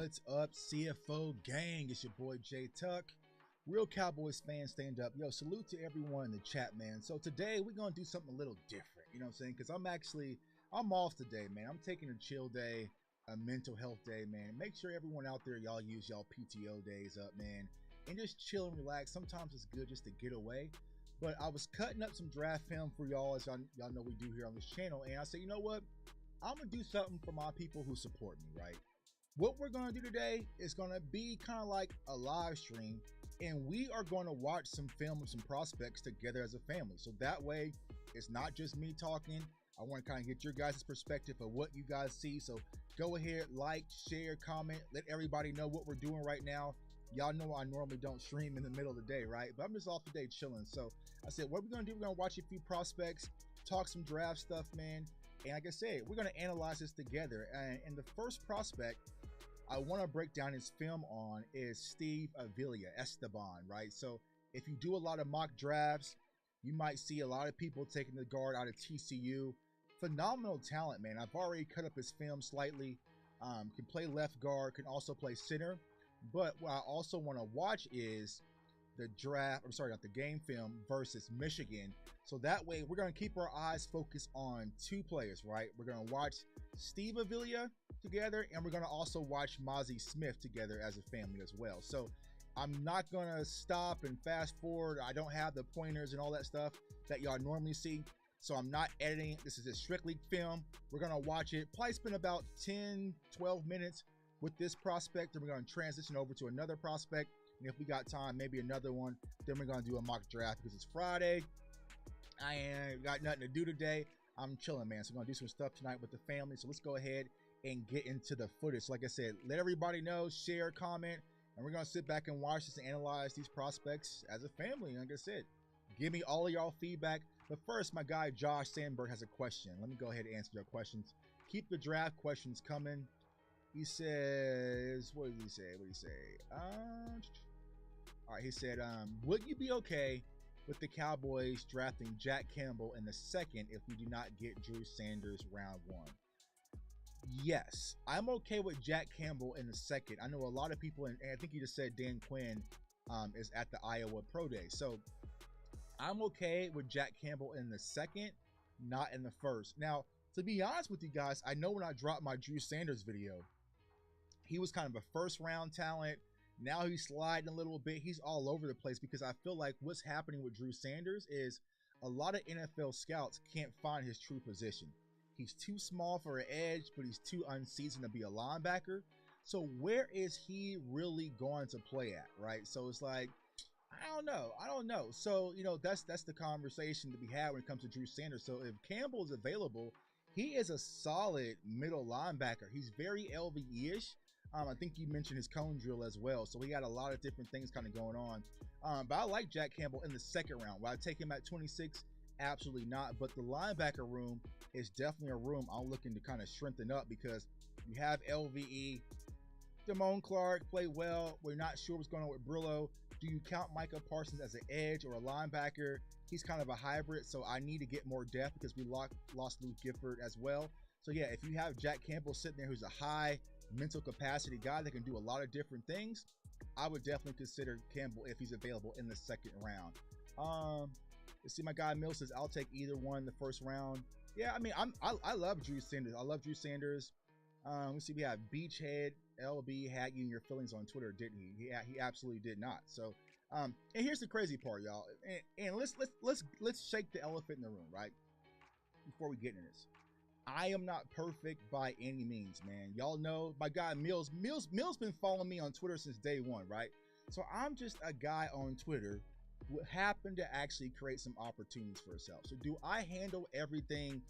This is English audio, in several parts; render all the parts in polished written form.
What's up, CFO gang? It's your boy J Tuck. Real Cowboys fans, stand up. Yo, salute to everyone in the chat, man. So today we're gonna do something a little different, you know what I'm saying? Because I'm off today, man. I'm taking a chill day, a mental health day, man. Make sure everyone out there, y'all use y'all PTO days up, man, and just chill and relax. Sometimes it's good just to get away. But I was cutting up some draft film for y'all, as y'all know we do here on this channel, and I said, you know what? I'm gonna do something for my people who support me, right? What we're gonna do today is gonna be kind of like a live stream, and we are going to watch some film of some prospects together as a family. So that way, it's not just me talking. I want to kind of get your guys' perspective of what you guys see. So go ahead, like, share, comment, let everybody know what we're doing right now. Y'all know I normally don't stream in the middle of the day, right? But I'm just off today chilling. So I said, what we're gonna do, we're gonna watch a few prospects, talk some draft stuff, man. And like I said, we're gonna analyze this together. And the first prospect I want to break down his film on is Steve Esteban, right? So if you do a lot of mock drafts, you might see a lot of people taking the guard out of TCU. Phenomenal talent, man. I've already cut up his film slightly. Can play left guard, can also play center. But what I also want to watch is the game film versus Michigan. So that way we're going to keep our eyes focused on two players, right? We're going to watch Steve Avila together, and we're going to also watch Mazi Smith together as a family as well. So I'm not going to stop and fast forward. I don't have the pointers and all that stuff that y'all normally see, so I'm not editing. This is a strictly film. We're going to watch it, probably spend about 10-12 minutes with this prospect, and we're going to transition over to another prospect, and if we got time, maybe another one. Then we're going to do a mock draft because it's Friday. I ain't got nothing to do today. I'm chilling, man. So we're going to do some stuff tonight with the family. So let's go ahead and get into the footage. Like I said, let everybody know, share, comment, and we're going to sit back and watch this and analyze these prospects as a family. Like I said, give me all of y'all feedback. But first, my guy Josh Sandberg has a question. Let me go ahead and answer your questions. Keep the draft questions coming. He says, what did he say? All right, he said, would you be okay with the Cowboys drafting Jack Campbell in the second if we do not get Drew Sanders round one? Yes, I'm okay with Jack Campbell in the second. I know a lot of people, and I think you just said Dan Quinn is at the Iowa Pro Day. So I'm okay with Jack Campbell in the second, not in the first. Now, to be honest with you guys, I know when I dropped my Drew Sanders video, he was kind of a first round talent. Now he's sliding a little bit. He's all over the place because I feel like what's happening with Drew Sanders is a lot of NFL scouts can't find his true position. He's too small for an edge, but he's too unseasoned to be a linebacker. So where is he really going to play at, right? So it's like, I don't know. So, you know, that's the conversation to be had when it comes to Drew Sanders. So if Campbell is available, he is a solid middle linebacker. He's very LVE-ish. I think you mentioned his cone drill as well. So he got a lot of different things kind of going on. But I like Jack Campbell in the second round. Will I take him at 26? Absolutely not. But the linebacker room is definitely a room I'm looking to kind of strengthen up because you have LVE. Damone Clark played well. We're not sure what's going on with Brillo. Do you count Micah Parsons as an edge or a linebacker? He's kind of a hybrid, so I need to get more depth because we lost Luke Gifford as well. So yeah, if you have Jack Campbell sitting there who's a high mental capacity guy that can do a lot of different things, I would definitely consider Campbell if he's available in the second round. Let's see, my guy Mills says I'll take either one in the first round. Yeah, I mean, I love Drew Sanders. I love Drew Sanders. Let's see, we have Beachhead LB had you in your feelings on Twitter, didn't he? He absolutely did not. So, and here's the crazy part, y'all. And let's shake the elephant in the room, right? Before we get into this, I am not perfect by any means, man. Y'all know my guy Mills been following me on Twitter since day one, right? So I'm just a guy on Twitter who happened to actually create some opportunities for himself. So do I handle everything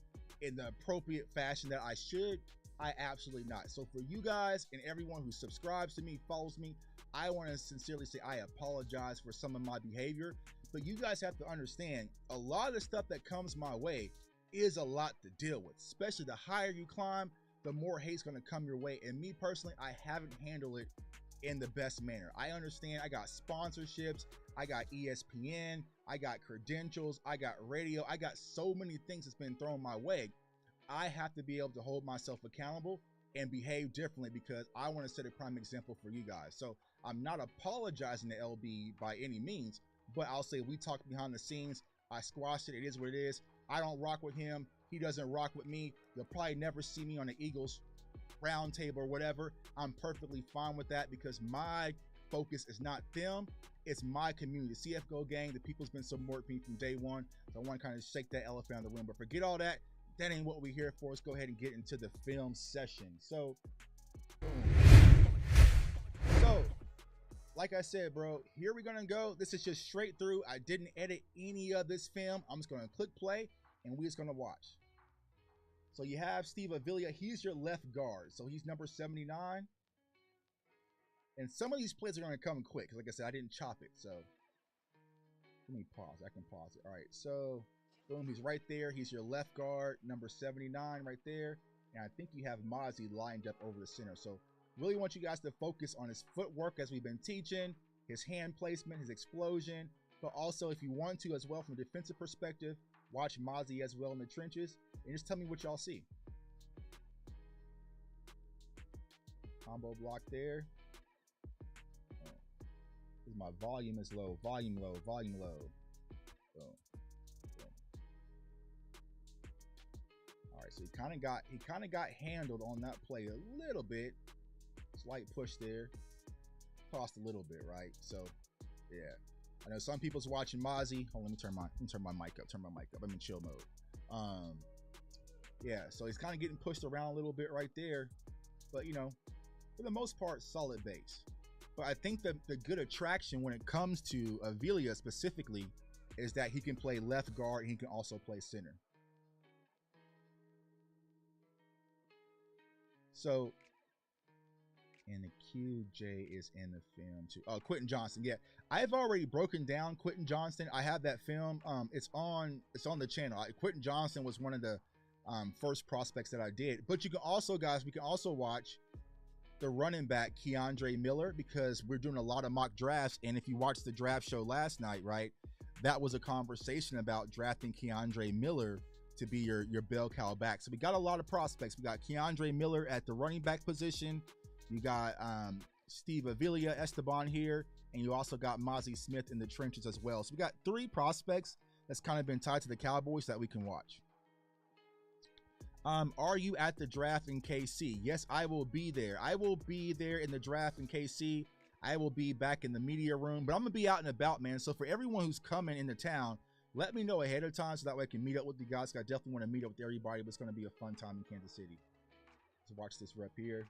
in the appropriate fashion that I should? I absolutely not. So for you guys and everyone who subscribes to me, follows me, I want to sincerely say I apologize for some of my behavior. But you guys have to understand, a lot of the stuff that comes my way is a lot to deal with. Especially the higher you climb, the more hate's going to come your way. And me personally, I haven't handled it in the best manner. I understand I got sponsorships, I got ESPN, I got credentials, I got radio, I got so many things that's been thrown my way. I have to be able to hold myself accountable and behave differently because I want to set a prime example for you guys. So I'm not apologizing to LB by any means, but I'll say we talked behind the scenes. I squashed it. It is what it is. I don't rock with him. He doesn't rock with me. You'll probably never see me on the Eagles round table or whatever. I'm perfectly fine with that because my focus is not them. It's my community, the CF Go gang. The people's been supporting me from day one. So I want to kind of shake that elephant in the room. But forget all that. That ain't what we're here for. Let's go ahead and get into the film session. So, like I said, bro, here we're going to go. This is just straight through. I didn't edit any of this film. I'm just going to click play, and we're just going to watch. So you have Steve Avila. He's your left guard. So he's number 79. And some of these plays are going to come quick. Because like I said, I didn't chop it. So let me pause. I can pause it. All right. So boom, he's right there. He's your left guard, number 79 right there. And I think you have Mazi lined up over the center. So really want you guys to focus on his footwork as we've been teaching, his hand placement, his explosion. But also, if you want to as well from a defensive perspective, watch Mazi as well in the trenches. And just tell me what y'all see. Combo block there. Oh, my volume is low. Volume low. Volume low. Boom. So he kind of got handled on that play a little bit. Slight push there. Tossed a little bit, right? So yeah. I know some people's watching Mazi. Hold on, let me turn my mic up. I'm in chill mode. Yeah, so he's kind of getting pushed around a little bit right there. But you know, for the most part, solid base. But I think the good attraction when it comes to Avila specifically is that he can play left guard and he can also play center. So, and the QJ is in the film too. Oh, Quentin Johnston. Yeah, I've already broken down Quentin Johnston. I have that film. It's on the channel. Quentin Johnston was one of the first prospects that I did. But you can also, guys, we can also watch the running back Keandre Miller because we're doing a lot of mock drafts. And if you watched the draft show last night, right, that was a conversation about drafting Keandre Miller to be your bell cow back. So we got a lot of prospects. We got Keandre Miller at the running back position. You got Steve Avila Esteban here, and you also got Mazi Smith in the trenches as well. So we got 3 prospects that's kind of been tied to the Cowboys that we can watch. Are you at the draft in KC? Yes, I will be there. I will be there in the draft in KC. I will be back in the media room, but I'm gonna be out and about, man. So for everyone who's coming into town, let me know ahead of time so that way I can meet up with you guys. I definitely want to meet up with everybody, but it's going to be a fun time in Kansas City. Let's watch this rep here.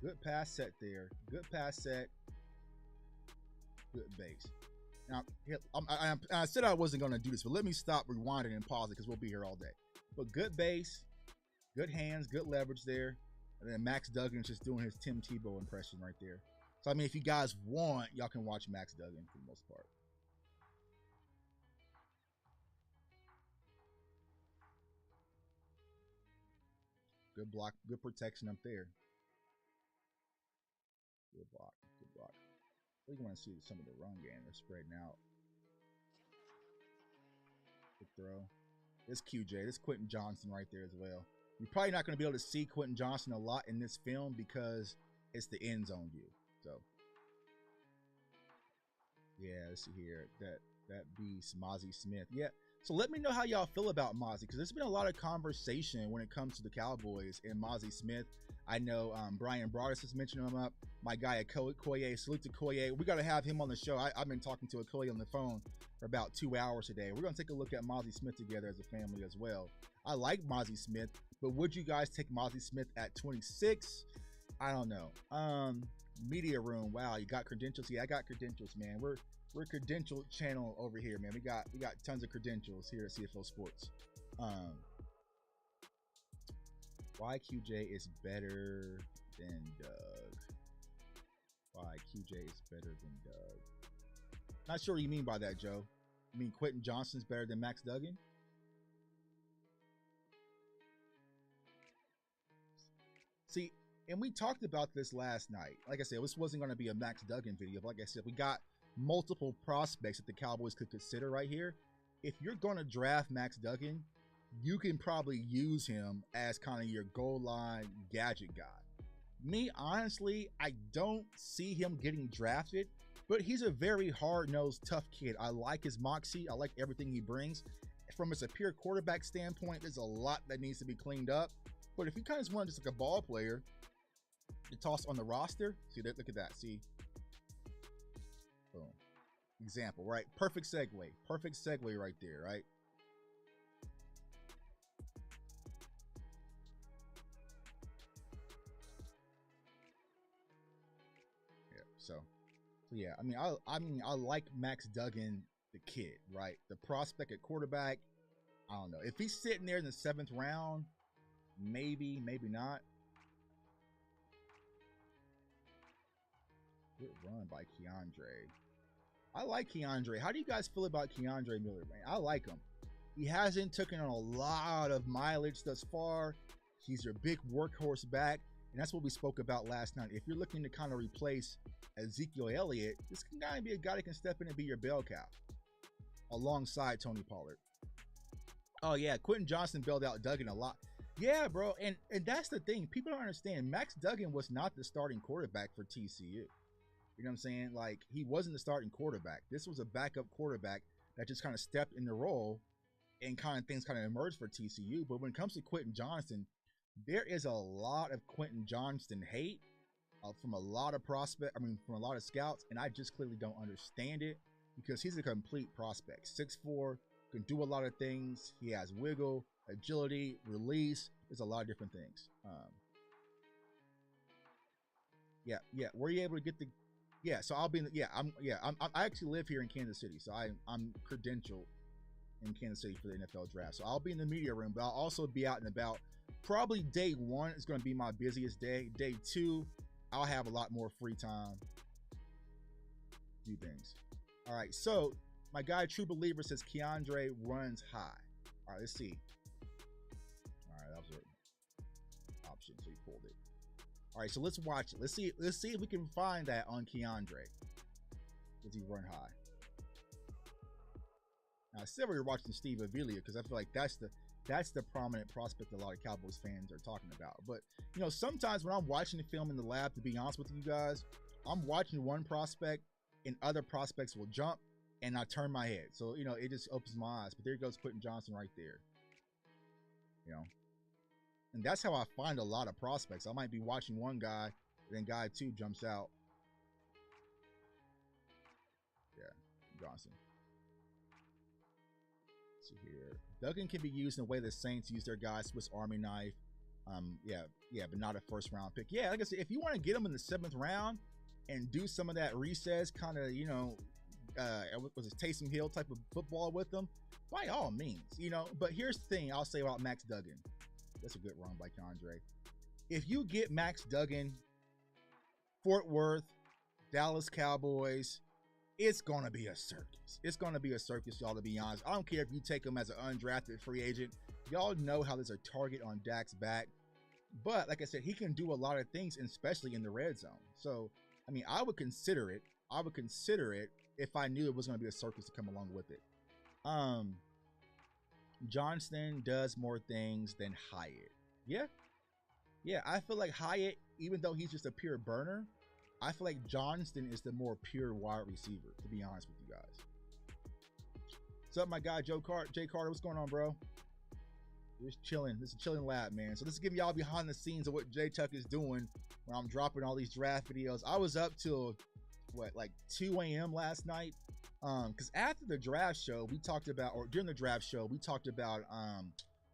Good pass set there. Good pass set. Good base. Now, I said I wasn't going to do this, but let me stop rewinding and pause it because we'll be here all day. But good base, good hands, good leverage there. And then Max Duggan's just doing his Tim Tebow impression right there. So, I mean, if you guys want, y'all can watch Max Duggan for the most part. Good block, good protection up there. Good block, good block. I think want to see some of the run game. They're spreading out. Good throw. This QJ, this Quentin Johnston right there as well. You're probably not going to be able to see Quentin Johnston a lot in this film because it's the end zone view. So, yeah, let's see here. That beast, Mazi Smith. Yeah. So let me know how y'all feel about Mazi, because there's been a lot of conversation when it comes to the Cowboys and Mazi Smith. I know Brian Broadus has mentioned him up. My guy at Koye, salute to Koye. We got to have him on the show. I've been talking to Koye on the phone for about 2 hours today. We're going to take a look at Mazi Smith together as a family as well. I like Mazi Smith, but would you guys take Mazi Smith at 26? I don't know. Media room. Wow, you got credentials? Yeah, I got credentials, man. We're a credential channel over here, man. We got tons of credentials here at CFO Sports. Why QJ is better than Doug? Why QJ is better than Doug? Not sure what you mean by that, Joe. You mean Quentin Johnston's better than Max Duggan? See, And we talked about this last night. Like I said, this wasn't going to be a Max Duggan video. But like I said, we got multiple prospects that the Cowboys could consider right here. If you're going to draft Max Duggan, you can probably use him as kind of your goal line gadget guy. Me, honestly, I don't see him getting drafted, but he's a very hard-nosed, tough kid. I like his moxie. I like everything he brings. From a pure quarterback standpoint, there's a lot that needs to be cleaned up. But if you kind of just want just like a ball player to toss on the roster, see that? Look at that. See? Boom. Example, right? Perfect segue. Perfect segue right there, right? Yeah. So yeah. I mean, I like Max Duggan, the kid, right? The prospect at quarterback. I don't know if he's sitting there in the 7th round. Maybe, maybe not. Good run by Keandre. I like Keandre. How do you guys feel about Keandre Miller, man? I like him. He hasn't taken on a lot of mileage thus far. He's your big workhorse back, and that's what we spoke about last night. If you're looking to kind of replace Ezekiel Elliott, this can kind of be a guy that can step in and be your bell cow alongside Tony Pollard. Oh yeah, Quentin Johnston bailed out Duggan a lot. Yeah, bro, and that's the thing. People don't understand. Max Duggan was not the starting quarterback for TCU. You know what I'm saying? Like, he wasn't the starting quarterback. This was a backup quarterback that just kind of stepped in the role and kind of things kind of emerged for TCU. But when it comes to Quentin Johnston, there is a lot of Quentin Johnston hate from a lot of from a lot of scouts, and I just clearly don't understand it because he's a complete prospect. 6'4", can do a lot of things. He has wiggle, agility, release. There's a lot of different things. Yeah. Were you able to get the? Yeah. So I'll be in. I actually live here in Kansas City, so I'm credentialed in Kansas City for the NFL draft. So I'll be in the media room, but I'll also be out and about. Probably day 1 is going to be my busiest day. Day 2, I'll have a lot more free time. Do things. All right. So my guy True Believer says Keandre runs high. All right. Let's see. All right, that was an option, so he pulled it. All right, so let's watch it. Let's see if we can find that on Keandre. Does he run high? Now, I said we were watching Steve Avila because I feel like that's the prominent prospect a lot of Cowboys fans are talking about. But you know, sometimes when I'm watching the film in the lab, to be honest with you guys, I'm watching one prospect and other prospects will jump, and I turn my head. So you know, it just opens my eyes. But there goes Quentin Johnston right there. You know. And that's how I find a lot of prospects. I might be watching one guy, and then guy 2 jumps out. Yeah, Johnson. Let's see here. Duggan can be used in the way the Saints use their guy, Swiss Army knife. Yeah, but not a 1st round pick. Yeah, like I said, if you want to get him in the 7th round and do some of that recess kind of, you know, was it Taysom Hill type of football with them, by all means, you know. But here's the thing I'll say about Max Duggan. That's a good run by Keandre. If you get Max Duggan, Fort Worth, Dallas Cowboys, it's going to be a circus. It's going to be a circus, y'all, to be honest. I don't care if you take him as an undrafted free agent. Y'all know how there's a target on Dak's back. But, like I said, he can do a lot of things, especially in the red zone. So, I mean, I would consider it. I would consider it if I knew it was going to be a circus to come along with it. Johnston does more things than Hyatt. Yeah, I feel like Hyatt, even though he's just a pure burner, I feel like Johnston is the more pure wide receiver, to be honest with you guys. What's up, my guy Jay Carter? What's going on, bro? Just chilling. This is a chilling lab, man. So this is giving y'all behind the scenes of what J Tuck is doing when I'm dropping all these draft videos. I was up till what, like 2 a.m. last night. Because after the draft show, we talked about, or during the draft show, we talked about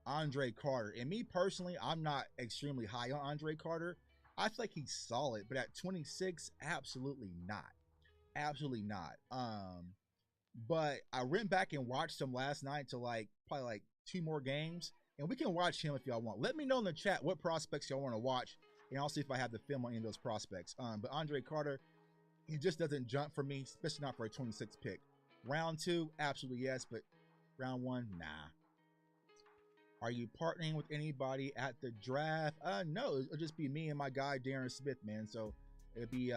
Andre Carter. And me personally, I'm not extremely high on Andre Carter. I feel like he's solid, but at 26, absolutely not. Absolutely not. But I went back and watched him last night to probably like 2 more games. And we can watch him if y'all want. Let me know in the chat what prospects y'all want to watch, and I'll see if I have the film on any of those prospects. But Andre Carter, he just doesn't jump for me, especially not for a 26 pick. Round 2, absolutely yes, but round 1, nah. Are you partnering with anybody at the draft? No, it'll just be me and my guy Darren Smith, man. So it'll be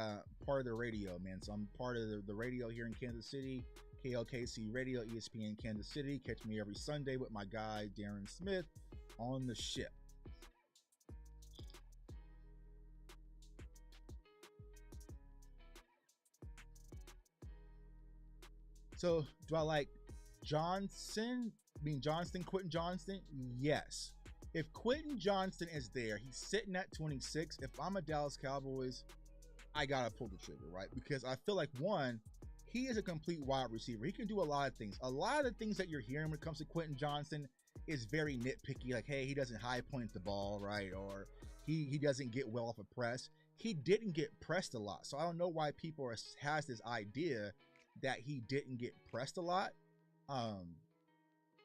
part of the radio, man. So I'm part of the radio here in Kansas City, KLKC Radio, ESPN Kansas City. Catch me every Sunday with my guy Darren Smith on the ship. So do I like Johnson? Johnston, Quentin Johnston? Yes. If Quentin Johnston is there, he's sitting at 26. If I'm a Dallas Cowboys, I gotta pull the trigger, right? Because I feel like, one, he is a complete wide receiver. He can do a lot of things. A lot of the things that you're hearing when it comes to Quentin Johnston is very nitpicky. Like, hey, he doesn't high point the ball, right? Or he doesn't get well off a press. He didn't get pressed a lot. So I don't know why people has this idea that he didn't get pressed a lot.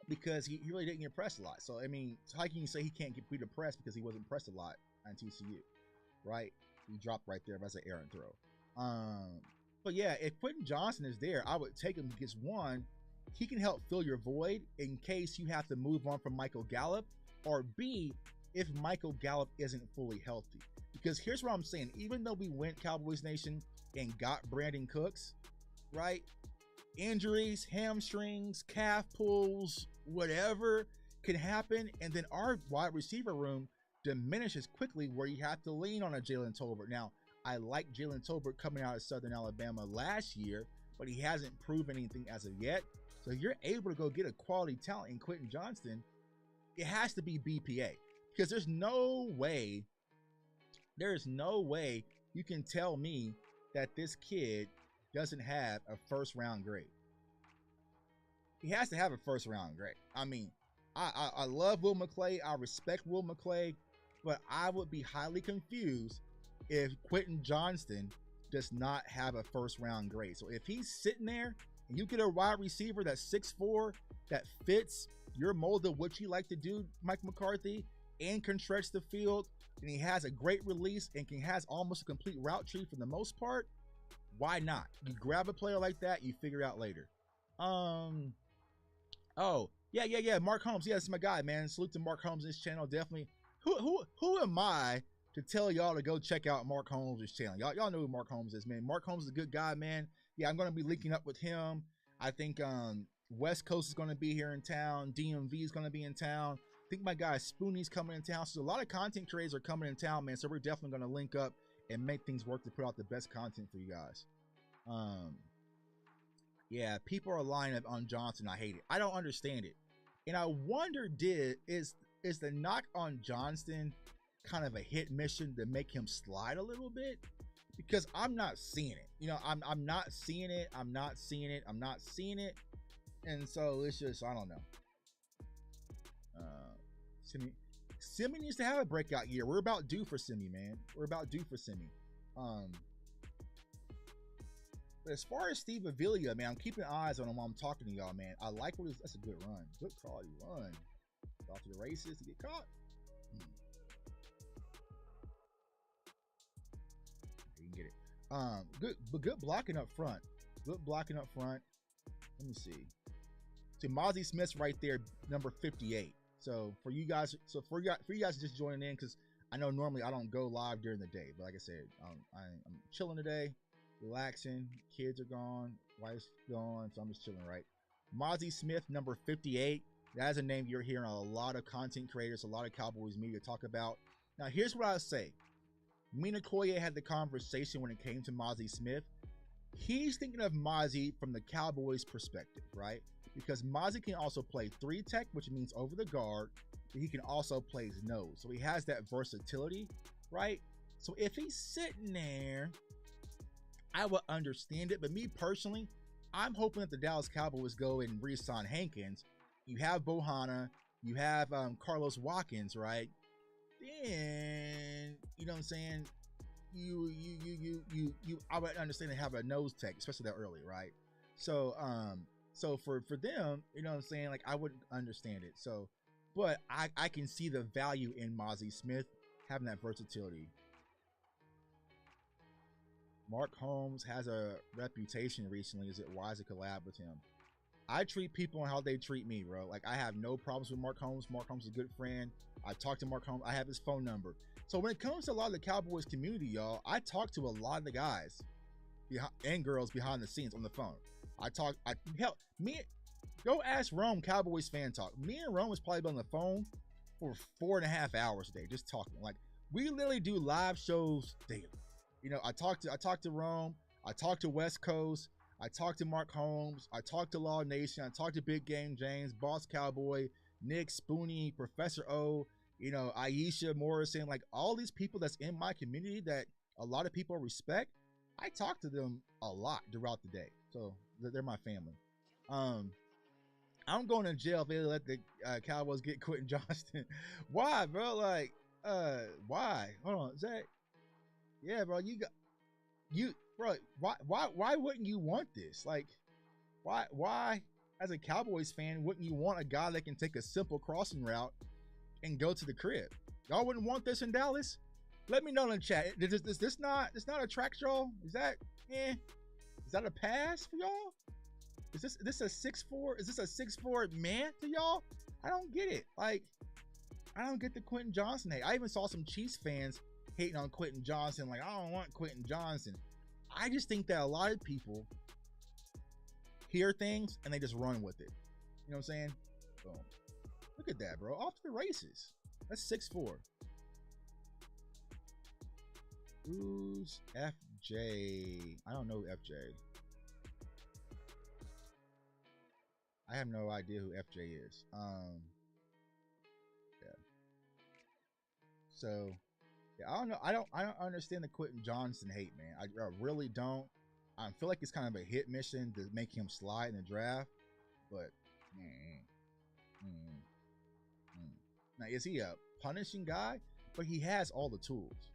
Because he really didn't get pressed a lot. So, I mean, how can you say he can't get pressed because he wasn't pressed a lot on TCU, right? He dropped right there as an errant throw. But yeah, if Quentin Johnston is there, I would take him because, one, he can help fill your void in case you have to move on from Michael Gallup, or B, if Michael Gallup isn't fully healthy. Because here's what I'm saying. Even though we went Cowboys Nation and got Brandon Cooks, right? Injuries, hamstrings, calf pulls, whatever can happen, and then our wide receiver room diminishes quickly where you have to lean on a Jalen Tolbert. Now, I like Jalen Tolbert coming out of Southern Alabama last year, but he hasn't proven anything as of yet. So if you're able to go get a quality talent in Quentin Johnston, it has to be BPA, because there's no way you can tell me that this kid doesn't have a first round grade. He has to have a first round grade. I mean, I love Will McClay. I respect Will McClay, but I would be highly confused if Quentin Johnston does not have a first round grade. So if he's sitting there and you get a wide receiver that's 6'4", that fits your mold of what you like to do, Mike McCarthy, and can stretch the field, and he has a great release and has almost a complete route tree for the most part, why not? You grab a player like that, you figure out later. Oh, yeah. Mark Holmes. Yeah, that's my guy, man. Salute to Mark Holmes' his channel. Definitely. Who am I to tell y'all to go check out Mark Holmes' channel? Y'all know who Mark Holmes is, man. Mark Holmes is a good guy, man. Yeah, I'm gonna be linking up with him. I think West Coast is gonna be here in town. DMV is gonna be in town. I think my guy Spoonie's coming in town. So a lot of content creators are coming in town, man. So we're definitely gonna link up and make things work to put out the best content for you guys. Yeah, people are lying on Johnson. I hate it. I don't understand it. And I wonder, is the knock on Johnston kind of a hit mission to make him slide a little bit? Because I'm not seeing it. You know, I'm not seeing it. I'm not seeing it. And so it's just, I don't know. Simi needs to have a breakout year. We're about due for Simi, man. We're about due for Simi. But as far as Steve Avila, man, I'm keeping eyes on him while I'm talking to y'all, man. I like what that's a good run. Good quality run. Off to the races to get caught. You can get it. Good blocking up front. Good blocking up front. Let me see. So Mazi Smith's right there, number 58. So for you guys just joining in, because I know normally I don't go live during the day, but like I said, I'm chilling today, relaxing. Kids are gone, wife's gone, so I'm just chilling, right? Mazi Smith, number 58. That is a name you're hearing a lot of content creators, a lot of Cowboys media talk about. Now, here's what I say. Mina Koye had the conversation when it came to Mazi Smith. He's thinking of Mazi from the Cowboys' perspective, right? Because Mazi can also play 3-tech, which means over the guard, but he can also play his nose. So he has that versatility, right? So if he's sitting there, I would understand it. But me personally, I'm hoping that the Dallas Cowboys go and re-sign Hankins. You have Bohanna, you have Carlos Watkins, right? Then, you know what I'm saying? I would understand to have a nose tech, especially that early, right? So for them, you know what I'm saying? Like, I wouldn't understand it. So, but I can see the value in Mazi Smith having that versatility. Mark Holmes has a reputation recently. Is it wise to collab with him? I treat people and how they treat me, bro. Like, I have no problems with Mark Holmes. Mark Holmes is a good friend. I talk to Mark Holmes. I have his phone number. So when it comes to a lot of the Cowboys community, y'all, I talk to a lot of the guys and girls behind the scenes on the phone. Go ask Rome, Cowboys fan talk. Me and Rome was probably been on the phone for 4.5 hours a day, just talking. Like, we literally do live shows daily. You know, I talk to Rome. I talk to West Coast. I talk to Mark Holmes. I talk to Law Nation. I talk to Big Game James, Boss Cowboy, Nick, Spoonie, Professor O, you know, Aisha Morrison, like all these people that's in my community that a lot of people respect. I talk to them a lot throughout the day. So they're my family. I'm going to jail if they let the Cowboys get Quentin Johnston. Why, bro? Like, why? Hold on. Is that? Yeah, bro. Bro. Why wouldn't you want this? Like, why, as a Cowboys fan, wouldn't you want a guy that can take a simple crossing route and go to the crib? Y'all wouldn't want this in Dallas? Let me know in the chat. Is this not attract y'all? Is that Is that a pass for y'all? Is this a 6'4"? Is this a 6'4" man to y'all? I don't get it. Like, I don't get the Quentin Johnston hate. I even saw some Chiefs fans hating on Quentin Johnston. Like, I don't want Quentin Johnston. I just think that a lot of people hear things and they just run with it. You know what I'm saying? Boom. Look at that, bro. Off to the races. That's 6'4". Who's FJ? I don't know who FJ. I have no idea who FJ is. Yeah. So, yeah, I don't know. I don't understand the Quentin Johnston hate, man. I really don't. I feel like it's kind of a hit mission to make him slide in the draft. But, now, is he a punishing guy? But he has all the tools.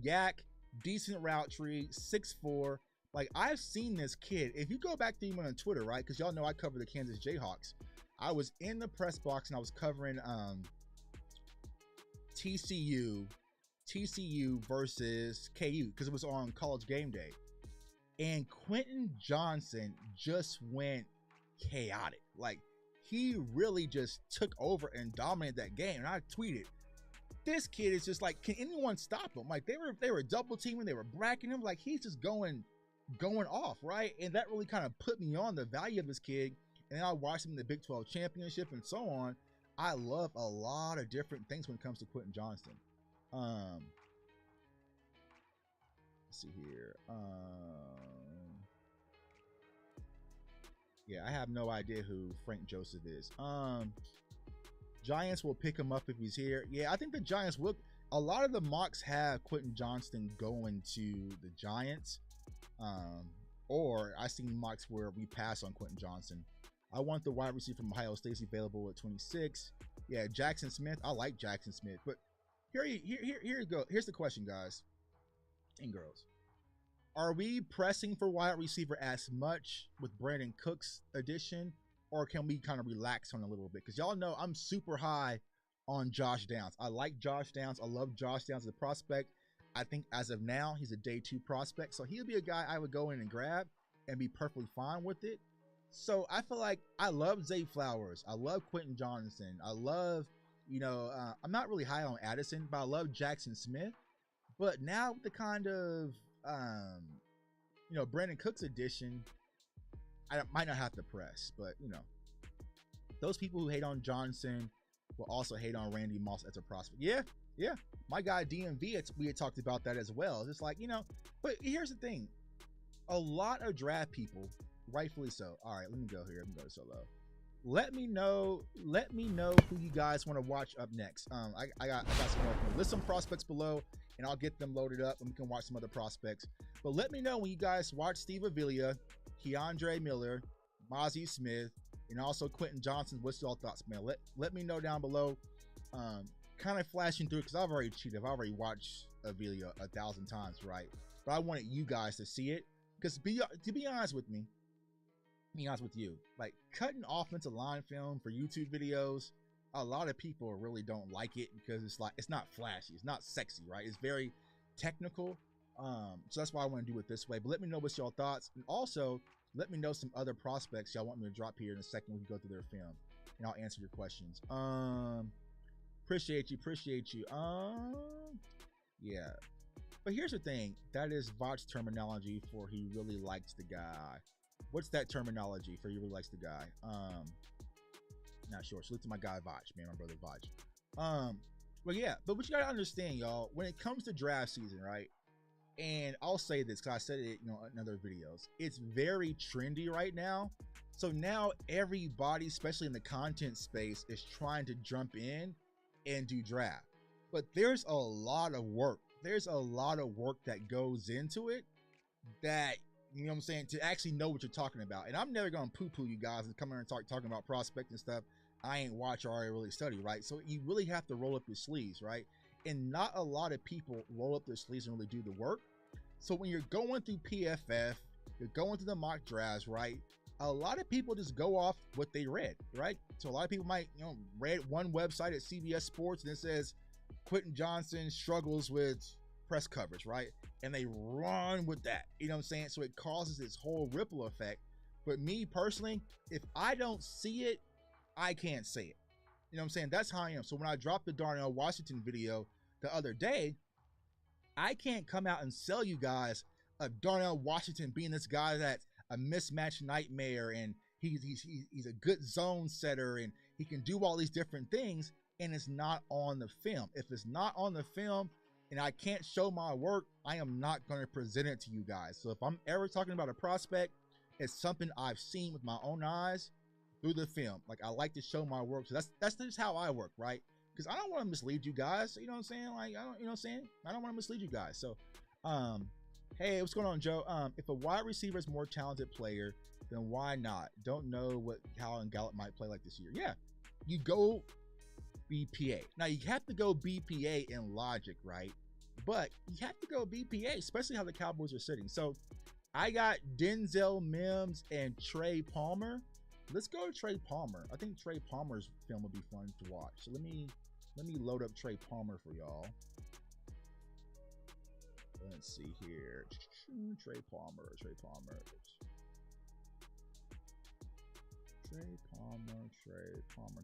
Yak, decent route tree, 6'4". Like, I've seen this kid. If you go back to him on Twitter, right? Because y'all know I cover the Kansas Jayhawks. I was in the press box and I was covering TCU versus KU because it was on College Game Day. And Quentin Johnston just went chaotic. Like, he really just took over and dominated that game. And I tweeted, this kid is just like, can anyone stop him? Like, they were double teaming, they were bracking him. Like, he's just going off, right? And that really kind of put me on the value of this kid. And then I watched him in the Big 12 championship and so on. I love a lot of different things when it comes to Quentin Johnston. Let's see here. Yeah, I have no idea who Frank Joseph is. Giants will pick him up if he's here. Yeah, I think the Giants will. A lot of the mocks have Quentin Johnston going to the Giants. Or I seen mocks where we pass on Quentin Johnston. I want the wide receiver from Ohio State available at 26. Yeah, Jackson Smith. I like Jackson Smith. But here you go. Here's the question, guys and girls. Are we pressing for wide receiver as much with Brandon Cook's addition? Or can we kind of relax on a little bit? Because y'all know I'm super high on Josh Downs. I like Josh Downs. I love Josh Downs as a prospect. I think as of now, he's a day 2 prospect. So he'll be a guy I would go in and grab and be perfectly fine with it. So I feel like I love Zay Flowers. I love Quentin Johnston. I love, I'm not really high on Addison, but I love Jackson Smith. But now with the kind of, Brandon Cook's addition, I might not have to press. But, those people who hate on Johnson will also hate on Randy Moss as a prospect. Yeah. My guy DMV, we had talked about that as well. It's like, but here's the thing. A lot of draft people, rightfully so. All right, let me go here. I'm going to go solo. Let me know who you guys want to watch up next. I got some more. List some prospects below, and I'll get them loaded up, and we can watch some other prospects. But let me know when you guys watch Steve Avila, Keandre Miller, Mazi Smith, and also Quentin Johnston. What's y'all thoughts, man? Let me know down below. Kind of flashing through because I've already cheated. I've already watched Avila 1,000 times, right? But I wanted you guys to see it because to be honest with me, like cutting offensive line film for YouTube videos, a lot of people really don't like it because it's not flashy, it's not sexy, right? It's very technical. So that's why I want to do it this way. But let me know what's your thoughts. And also, Let me know some other prospects y'all want me to drop here in a second. We can go through their film, and I'll answer your questions. Appreciate you. Yeah. But here's the thing. That is Vach's terminology for he really likes the guy. What's that terminology for he really likes the guy? Not sure. Salute to my guy Vach, man, my brother Vach. But yeah, but what you gotta understand, y'all, when it comes to draft season, right? And I'll say this because I said it, in other videos. It's very trendy right now. So now everybody, especially in the content space, is trying to jump in and do draft. But there's a lot of work. There's a lot of work that goes into it that, you know what I'm saying, to actually know what you're talking about. And I'm never going to poo-poo you guys and come here and talking about prospecting stuff I ain't watch or I really study, right? So you really have to roll up your sleeves, right? And not a lot of people roll up their sleeves and really do the work. So when you're going through PFF, you're going through the mock drafts, right? A lot of people just go off what they read, right? So a lot of people might, read one website at CBS Sports and it says Quentin Johnston struggles with press coverage, right? And they run with that, you know what I'm saying? So it causes this whole ripple effect. But me personally, if I don't see it, I can't say it. You know what I'm saying? That's how I am. So when I dropped the Darnell Washington video the other day, I can't come out and sell you guys of Darnell Washington being this guy that's a mismatch nightmare and he's a good zone setter and he can do all these different things, and it's not on the film. If it's not on the film and I can't show my work, I am not going to present it to you guys. So if I'm ever talking about a prospect, it's something I've seen with my own eyes through the film. Like, I like to show my work. So that's just how I work, right? Because I don't want to mislead you guys. You know what I'm saying? Like, I don't want to mislead you guys. So, hey, what's going on, Joe? If a wide receiver is more talented player, then why not? Don't know what Howell and Gallup might play like this year. Yeah, you go BPA. Now, you have to go BPA in logic, right? But you have to go BPA, especially how the Cowboys are sitting. So, I got Denzel Mims and Trey Palmer. Let's go to Trey Palmer. I think Trey Palmer's film would be fun to watch. So let me load up Trey Palmer for y'all. Let's see here. Trey Palmer.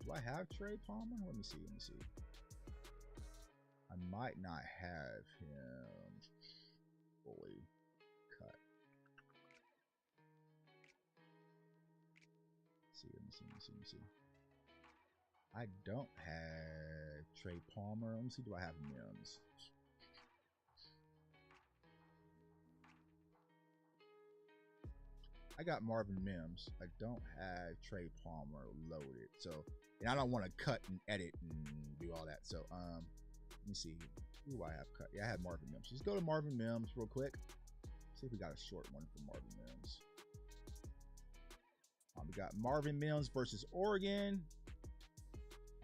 Do I have Trey Palmer? Let me see. I might not have him fully cut. Let me see. I don't have Trey Palmer. Let me see. Do I have Mims? I got Marvin Mims. I don't have Trey Palmer loaded. So, and I don't want to cut and edit and do all that. So, let me see. Who do I have cut? Yeah, I have Marvin Mims. Let's go to Marvin Mims real quick. See if we got a short one for Marvin Mims. We got Marvin Mims versus Oregon.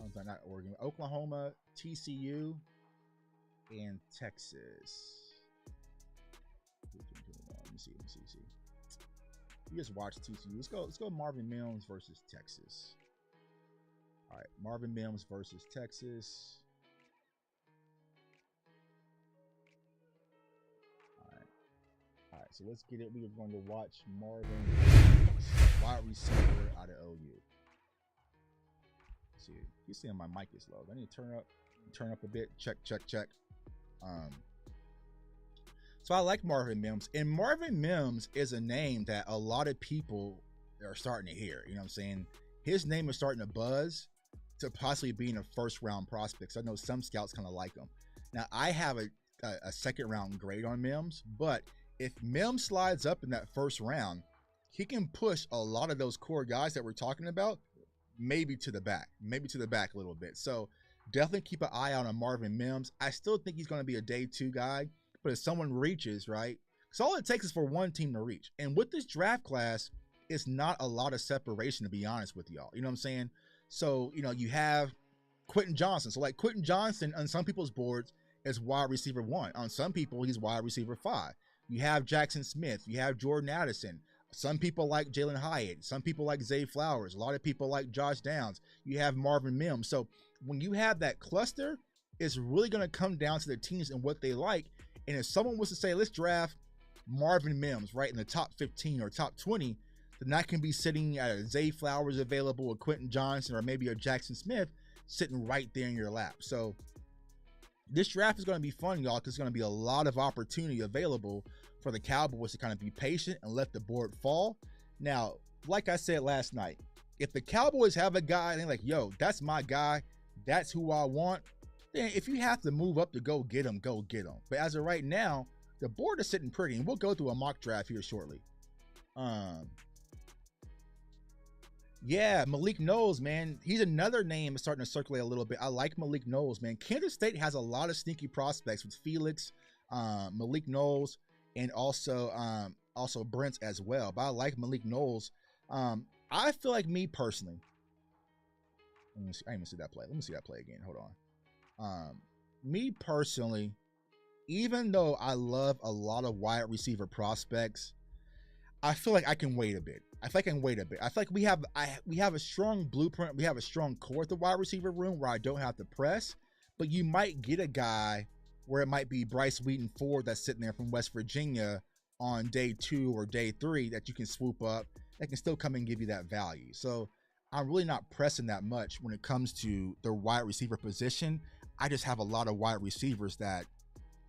I'm sorry, not Oregon. Oklahoma, TCU, and Texas. Let me see. You just watch TCU. Let's go Marvin Mims versus Texas. All right, Marvin Mims versus Texas. All right, so let's get it. We are going to watch Marvin Mims, wide receiver out of OU. Let's see, you seeing my mic is low. I need to turn up a bit. Check. So I like Marvin Mims, and Marvin Mims is a name that a lot of people are starting to hear. You know what I'm saying? His name is starting to buzz to possibly being a first round prospect. So I know some scouts kind of like him. Now I have a second round grade on Mims, but if Mims slides up in that first round, he can push a lot of those core guys that we're talking about, maybe to the back a little bit. So definitely keep an eye out on Marvin Mims. I still think he's going to be a day 2 guy. But if someone reaches, right? Because all it takes is for one team to reach. And with this draft class, it's not a lot of separation, to be honest with y'all. You know what I'm saying? So, you have Quentin Johnston. So, like, Quentin Johnston on some people's boards is wide receiver 1. On some people, he's wide receiver 5. You have Jackson Smith. You have Jordan Addison. Some people like Jalen Hyatt. Some people like Zay Flowers. A lot of people like Josh Downs. You have Marvin Mims. So, when you have that cluster, it's really going to come down to the teams and what they like. And if someone was to say, let's draft Marvin Mims, right, in the top 15 or top 20, then that can be sitting at a Zay Flowers available, a Quentin Johnston, or maybe a Jackson Smith sitting right there in your lap. So this draft is going to be fun, y'all, because there's going to be a lot of opportunity available for the Cowboys to kind of be patient and let the board fall. Now, like I said last night, if the Cowboys have a guy and they're like, yo, that's my guy, that's who I want, then if you have to move up to go get him, go get him. But as of right now, the board is sitting pretty, and we'll go through a mock draft here shortly. Yeah, Malik Knowles, man. He's another name starting to circulate a little bit. I like Malik Knowles, man. Kansas State has a lot of sneaky prospects with Felix, Malik Knowles, and also Brents as well. But I like Malik Knowles. I feel like me personally. Let me see. I didn't even see that play. Let me see that play again. Hold on. Me personally, even though I love a lot of wide receiver prospects, I feel like I can wait a bit. I feel like we have a strong blueprint. We have a strong core at the wide receiver room where I don't have to press, but you might get a guy where it might be Bryce Wheaton Ford that's sitting there from West Virginia on day 2 or day 3 that you can swoop up that can still come and give you that value. So I'm really not pressing that much when it comes to the wide receiver position. I just have a lot of wide receivers that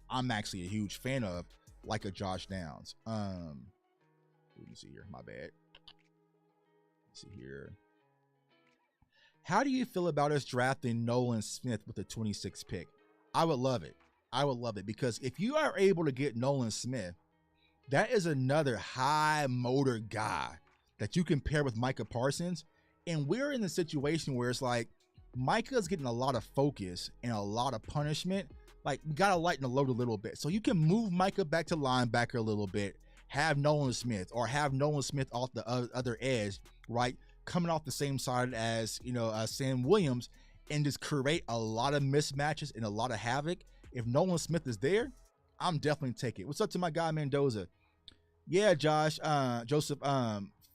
I'm actually a huge fan of, like a Josh Downs. Let me see here. My bad. Let's see here. How do you feel about us drafting Nolan Smith with the 26th pick? I would love it. I would love it, because if you are able to get Nolan Smith, that is another high motor guy that you can pair with Micah Parsons. And we're in the situation where it's like Micah's getting a lot of focus and a lot of punishment. Like, we got to lighten the load a little bit. So you can move Micah back to linebacker a little bit, have Nolan Smith, or have Nolan Smith off the other edge, right? Coming off the same side as, Sam Williams, and just create a lot of mismatches and a lot of havoc. If Nolan Smith is there, I'm definitely taking it. What's up to my guy Mendoza? Yeah, Josh, Joseph,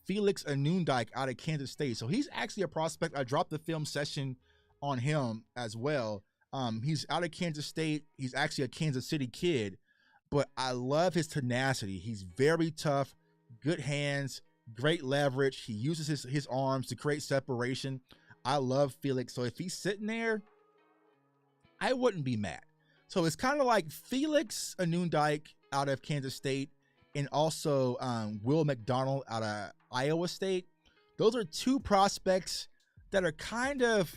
Felix Anundike out of Kansas State. So he's actually a prospect. I dropped the film session on him as well. He's out of Kansas State. He's actually a Kansas City kid, but I love his tenacity. He's very tough, good hands, great leverage. He uses his arms to create separation. I love Felix. So if he's sitting there, I wouldn't be mad. So it's kind of like Felix Anundike out of Kansas State, and also Will McDonald out of Iowa State. Those are two prospects that are kind of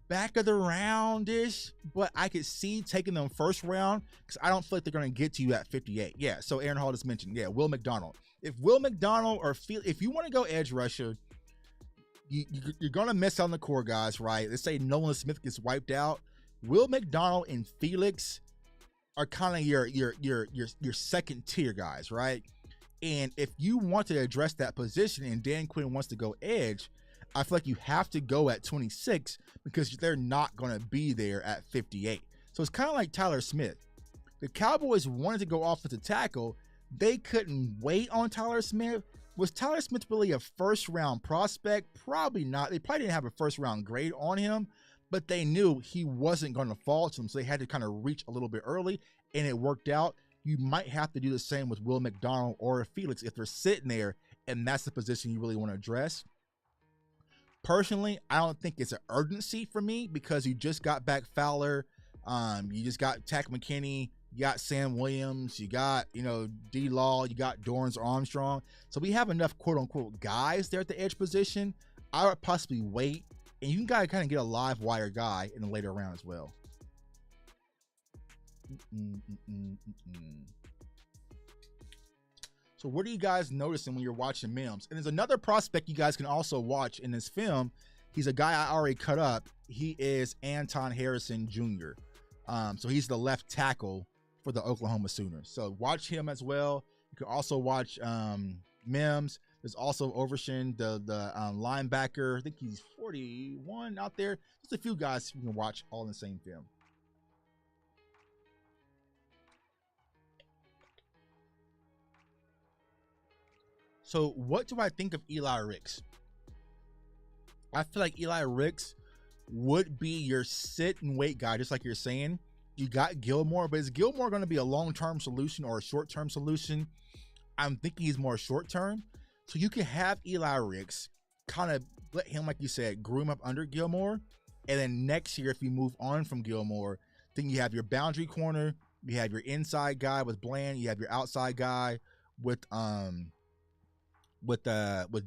back of the round-ish, but I could see taking them first round because I don't feel like they're going to get to you at 58. Yeah, so Aaron Hall just mentioned, yeah, Will McDonald. If Will McDonald or if you want to go edge rusher, you're going to miss on the core guys, right? Let's say Nolan Smith gets wiped out. Will McDonald and Felix are kind of your second tier guys, right? And if you want to address that position and Dan Quinn wants to go edge, I feel like you have to go at 26 because they're not going to be there at 58. So it's kind of like Tyler Smith. The Cowboys wanted to go offensive tackle. They couldn't wait on Tyler Smith. Was Tyler Smith really a first round prospect? Probably not. They probably didn't have a first round grade on him, but they knew he wasn't going to fall to them. So they had to kind of reach a little bit early, and it worked out. You might have to do the same with Will McDonald or Felix if they're sitting there and that's the position you really want to address. Personally, I don't think it's an urgency for me because you just got back Fowler. You just got Tack McKinney. You got Sam Williams. You got, D-Law. You got Dorrance Armstrong. So we have enough quote-unquote guys there at the edge position. I would possibly wait, and you can kind of get a live wire guy in the later round as well. So what are you guys noticing when you're watching Mims? And there's another prospect you guys can also watch in this film. He's a guy I already cut up. He is Anton Harrison Jr. So he's the left tackle for the Oklahoma Sooners. So watch him as well. You can also watch Mims. There's also Overshin, the linebacker. I think he's 41 out there. Just a few guys you can watch all in the same film. So what do I think of Eli Ricks? I feel like Eli Ricks would be your sit and wait guy, just like you're saying. You got Gilmore, but is Gilmore going to be a long-term solution or a short-term solution? I'm thinking he's more short-term. So you can have Eli Ricks, kind of let him, like you said, groom up under Gilmore. And then next year, if you move on from Gilmore, then you have your boundary corner, you have your inside guy with Bland, you have your outside guy with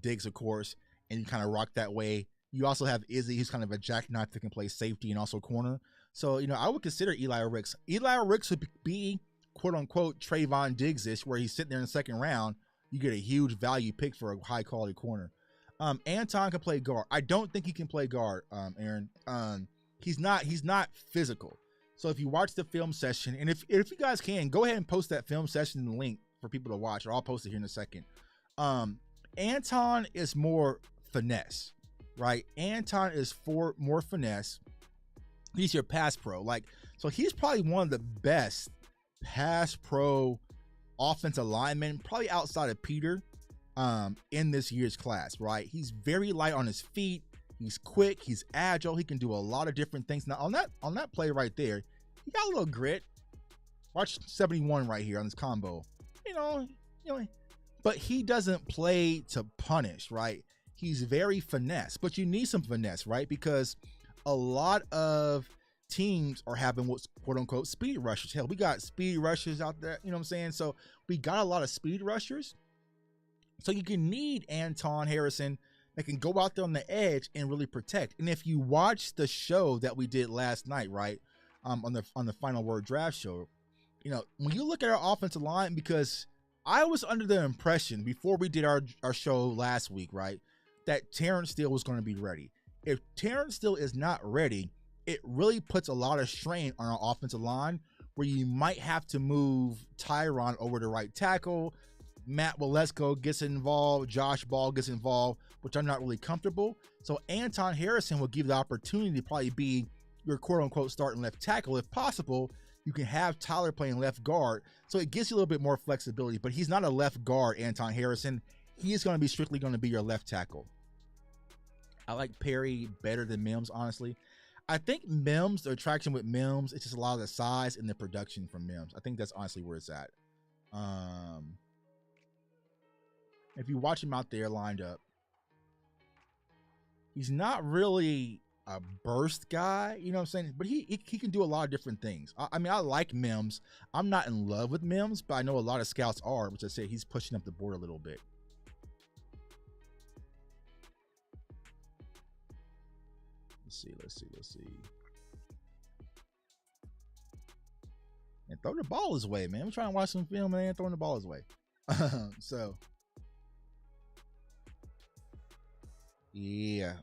Diggs, of course, and you kind of rock that way. You also have Izzy, who's kind of a jackknife that can play safety and also corner. So, I would consider Eli Ricks. Eli Ricks would be, quote unquote, Trayvon Diggs-ish, where he's sitting there in the second round. You get a huge value pick for a high quality corner. Anton can play guard. I don't think he can play guard, Aaron. He's not physical. So if you watch the film session, and if you guys can, go ahead and post that film session link for people to watch, or I'll post it here in a second. Anton is more finesse, right? Anton is more finesse. He's your pass pro. So he's probably one of the best pass pro offensive linemen, probably outside of Peter, in this year's class, right? He's very light on his feet. He's quick. He's agile. He can do a lot of different things. Now, on that play right there, he got a little grit. Watch 71 right here on this combo. But he doesn't play to punish, right? He's very finesse, but you need some finesse, right? Because a lot of teams are having what's quote unquote speed rushers. Hell, we got speed rushers out there, you know what I'm saying? So we got a lot of speed rushers. So you can need Anton Harrison that can go out there on the edge and really protect. And if you watch the show that we did last night, right, on the Final Word Draft show, when you look at our offensive line, because I was under the impression before we did our show last week, right, that Terrence Steele was going to be ready. If Terrence Steele is not ready, it really puts a lot of strain on our offensive line, where you might have to move Tyron over to right tackle. Matt Waletzko gets involved. Josh Ball gets involved, which I'm not really comfortable. So Anton Harrison will give the opportunity to probably be your quote-unquote starting left tackle. If possible, you can have Tyler playing left guard. So it gives you a little bit more flexibility. But he's not a left guard, Anton Harrison. He is going to be strictly going to be your left tackle. I like Perry better than Mims, honestly. I think Mims, the attraction with Mims, it's just a lot of the size and the production from Mims. I think that's honestly where it's at. If you watch him out there lined up, he's not really a burst guy, you know what I'm saying? But he can do a lot of different things. I mean, I like Mims. I'm not in love with Mims, but I know a lot of scouts are, which I say he's pushing up the board a little bit. Let's see. And throw the ball his way, man. We're trying to watch some film, man. Throwing the ball his way. So yeah.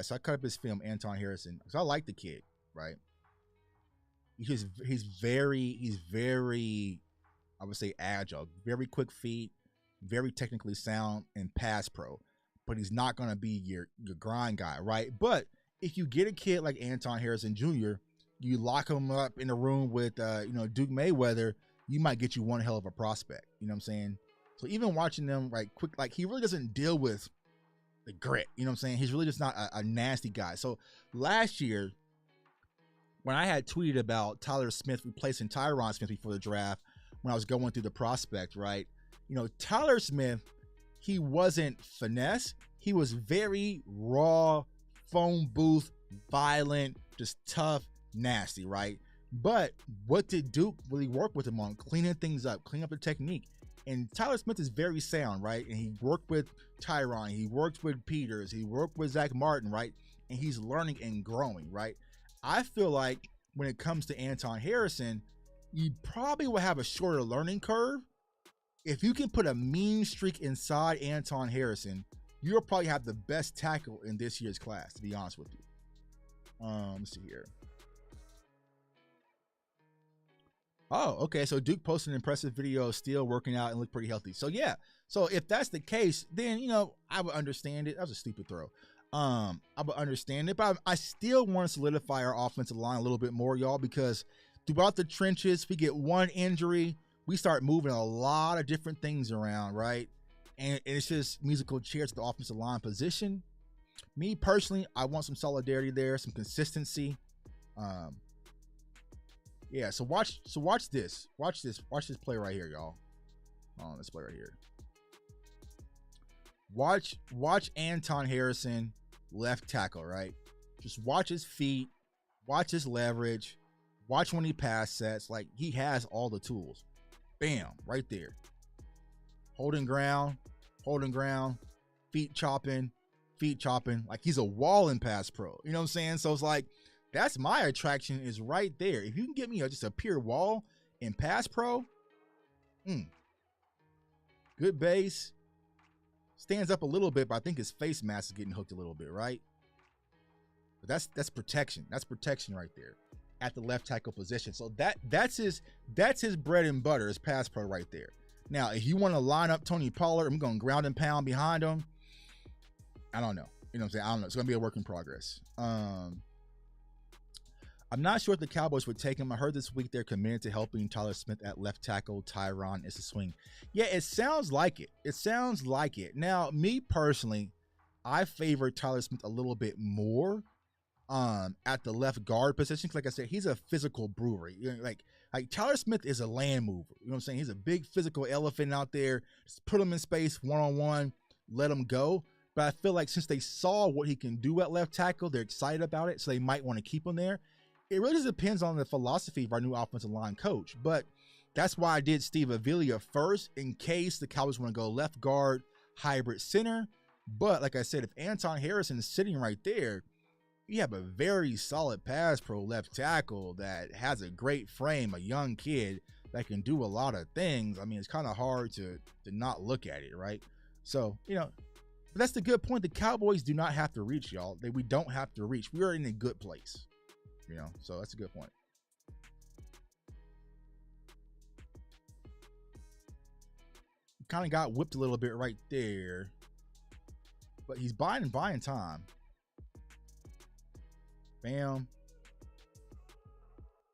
So I cut up his film, Anton Harrison, because I like the kid, right? He's very, I would say, agile, very quick feet, very technically sound, and pass pro. But he's not going to be your grind guy, right? But if you get a kid like Anton Harrison Jr., you lock him up in a room with, Duke Mayweather, you might get you one hell of a prospect. You know what I'm saying? So even watching them, he really doesn't deal with the grit. You know what I'm saying? He's really just not a nasty guy. So last year, when I had tweeted about Tyler Smith replacing Tyron Smith before the draft, when I was going through the prospect, right? Tyler Smith, he wasn't finesse. He was very raw, phone booth, violent, just tough, nasty, right? But what did Duke really work with him on? Cleaning things up, cleaning up the technique. And Tyler Smith is very sound, right? And he worked with Tyron, he worked with Peters, he worked with Zach Martin, right? And he's learning and growing, right? I feel like when it comes to Anton Harrison, you probably will have a shorter learning curve. If you can put a mean streak inside Anton Harrison, you'll probably have the best tackle in this year's class, to be honest with you. Let's see here. Oh, okay. So Duke posted an impressive video of Steele working out and looked pretty healthy. So yeah. So if that's the case, then I would understand it. That was a stupid throw. I would understand it, but I still want to solidify our offensive line a little bit more, y'all, because throughout the trenches, if we get one injury, we start moving a lot of different things around, right? And it's just musical chairs to the offensive line position. Me personally, I want some solidarity there, some consistency. Yeah, so watch this. Watch this play right here, y'all. Oh, this play right here. Watch Anton Harrison, left tackle, right? Just watch his feet, watch his leverage, watch when he pass sets. Like, he has all the tools. Bam, right there. Holding ground, feet chopping. Like, he's a wall in pass pro. You know what I'm saying? So it's like, that's my attraction, is right there. If you can get me just a pure wall in pass pro, good base. Stands up a little bit, but I think his face mask is getting hooked a little bit, right? But that's protection. That's protection right there at the left tackle position. So that's his bread and butter, is pass pro right there. Now, if you want to line up Tony Pollard, I'm going ground and pound behind him. I don't know. You know what I'm saying? I don't know. It's going to be a work in progress. I'm not sure if the Cowboys would take him. I heard this week they're committed to helping Tyler Smith at left tackle. Tyron is the swing. Yeah, it sounds like it. It sounds like it. Now, me personally, I favor Tyler Smith a little bit more at the left guard position. Like I said, he's a physical brewery. You know, like Tyler Smith is a land mover. You know what I'm saying? He's a big physical elephant out there. Just put him in space one-on-one, let him go. But I feel like since they saw what he can do at left tackle, they're excited about it, so they might want to keep him there. It really just depends on the philosophy of our new offensive line coach. But that's why I did Steve Avila first, in case the Cowboys want to go left guard, hybrid center. But like I said, if Anton Harrison is sitting right there, you have a very solid pass pro left tackle that has a great frame, a young kid that can do a lot of things. I mean, it's kind of hard to not look at it, right? So, you know, but that's the good point. The Cowboys do not have to reach, y'all. We don't have to reach. We are in a good place. You know, so that's a good point. Kind of got whipped a little bit right there, but he's buying time. Bam.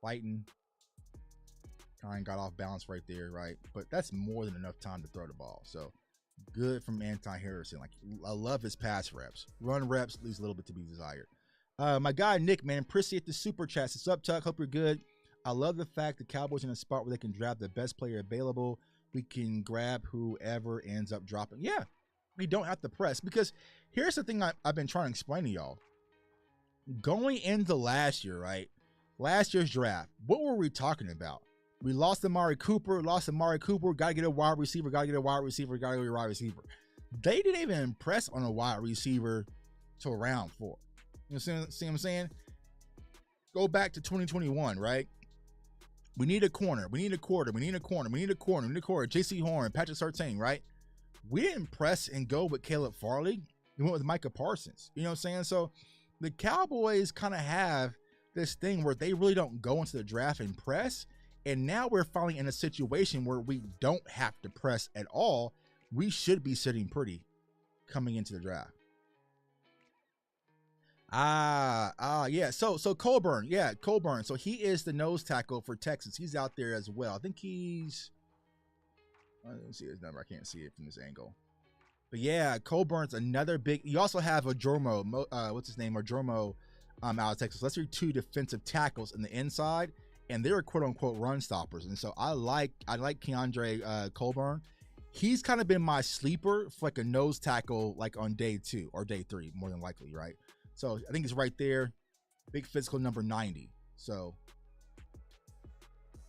Fighting. Kind of got off balance right there, right? But that's more than enough time to throw the ball. So good from Anton Harrison. Like, I love his pass reps. Run reps leaves a little bit to be desired. My guy Nick, man, appreciate the super chats. It's up, Tuck. Hope you're good. I love the fact the Cowboys in a spot where they can draft the best player available. We can grab whoever ends up dropping. Yeah, we don't have to press, because here's the thing I've been trying to explain to y'all. Going into last year, right? Last year's draft, what were we talking about? We lost Emari Cooper, got to get a wide receiver, got to get a wide receiver. They didn't even impress on a wide receiver till round 4. You see what I'm saying? Go back to 2021, right? We need a corner. We need a quarter. J.C. Horn, Patrick Surtain, right? We didn't press and go with Caleb Farley. We went with Micah Parsons. You know what I'm saying? So the Cowboys kind of have this thing where they really don't go into the draft and press. And now we're finally in a situation where we don't have to press at all. We should be sitting pretty coming into the draft. Yeah. So Coburn, Coburn. So he is the nose tackle for Texas. He's out there as well. I think he's, I don't see his number. I can't see it from this angle. But yeah, Coburn's another big. You also have Adormo, what's his name? Adormo, out of Texas. Let's do 2 defensive tackles in the inside, and they're quote unquote run stoppers. And so I like Keandre Coburn. He's kind of been my sleeper for like a nose tackle, like on day 2 or day 3, more than likely, right? So I think it's right there. Big physical number 90. So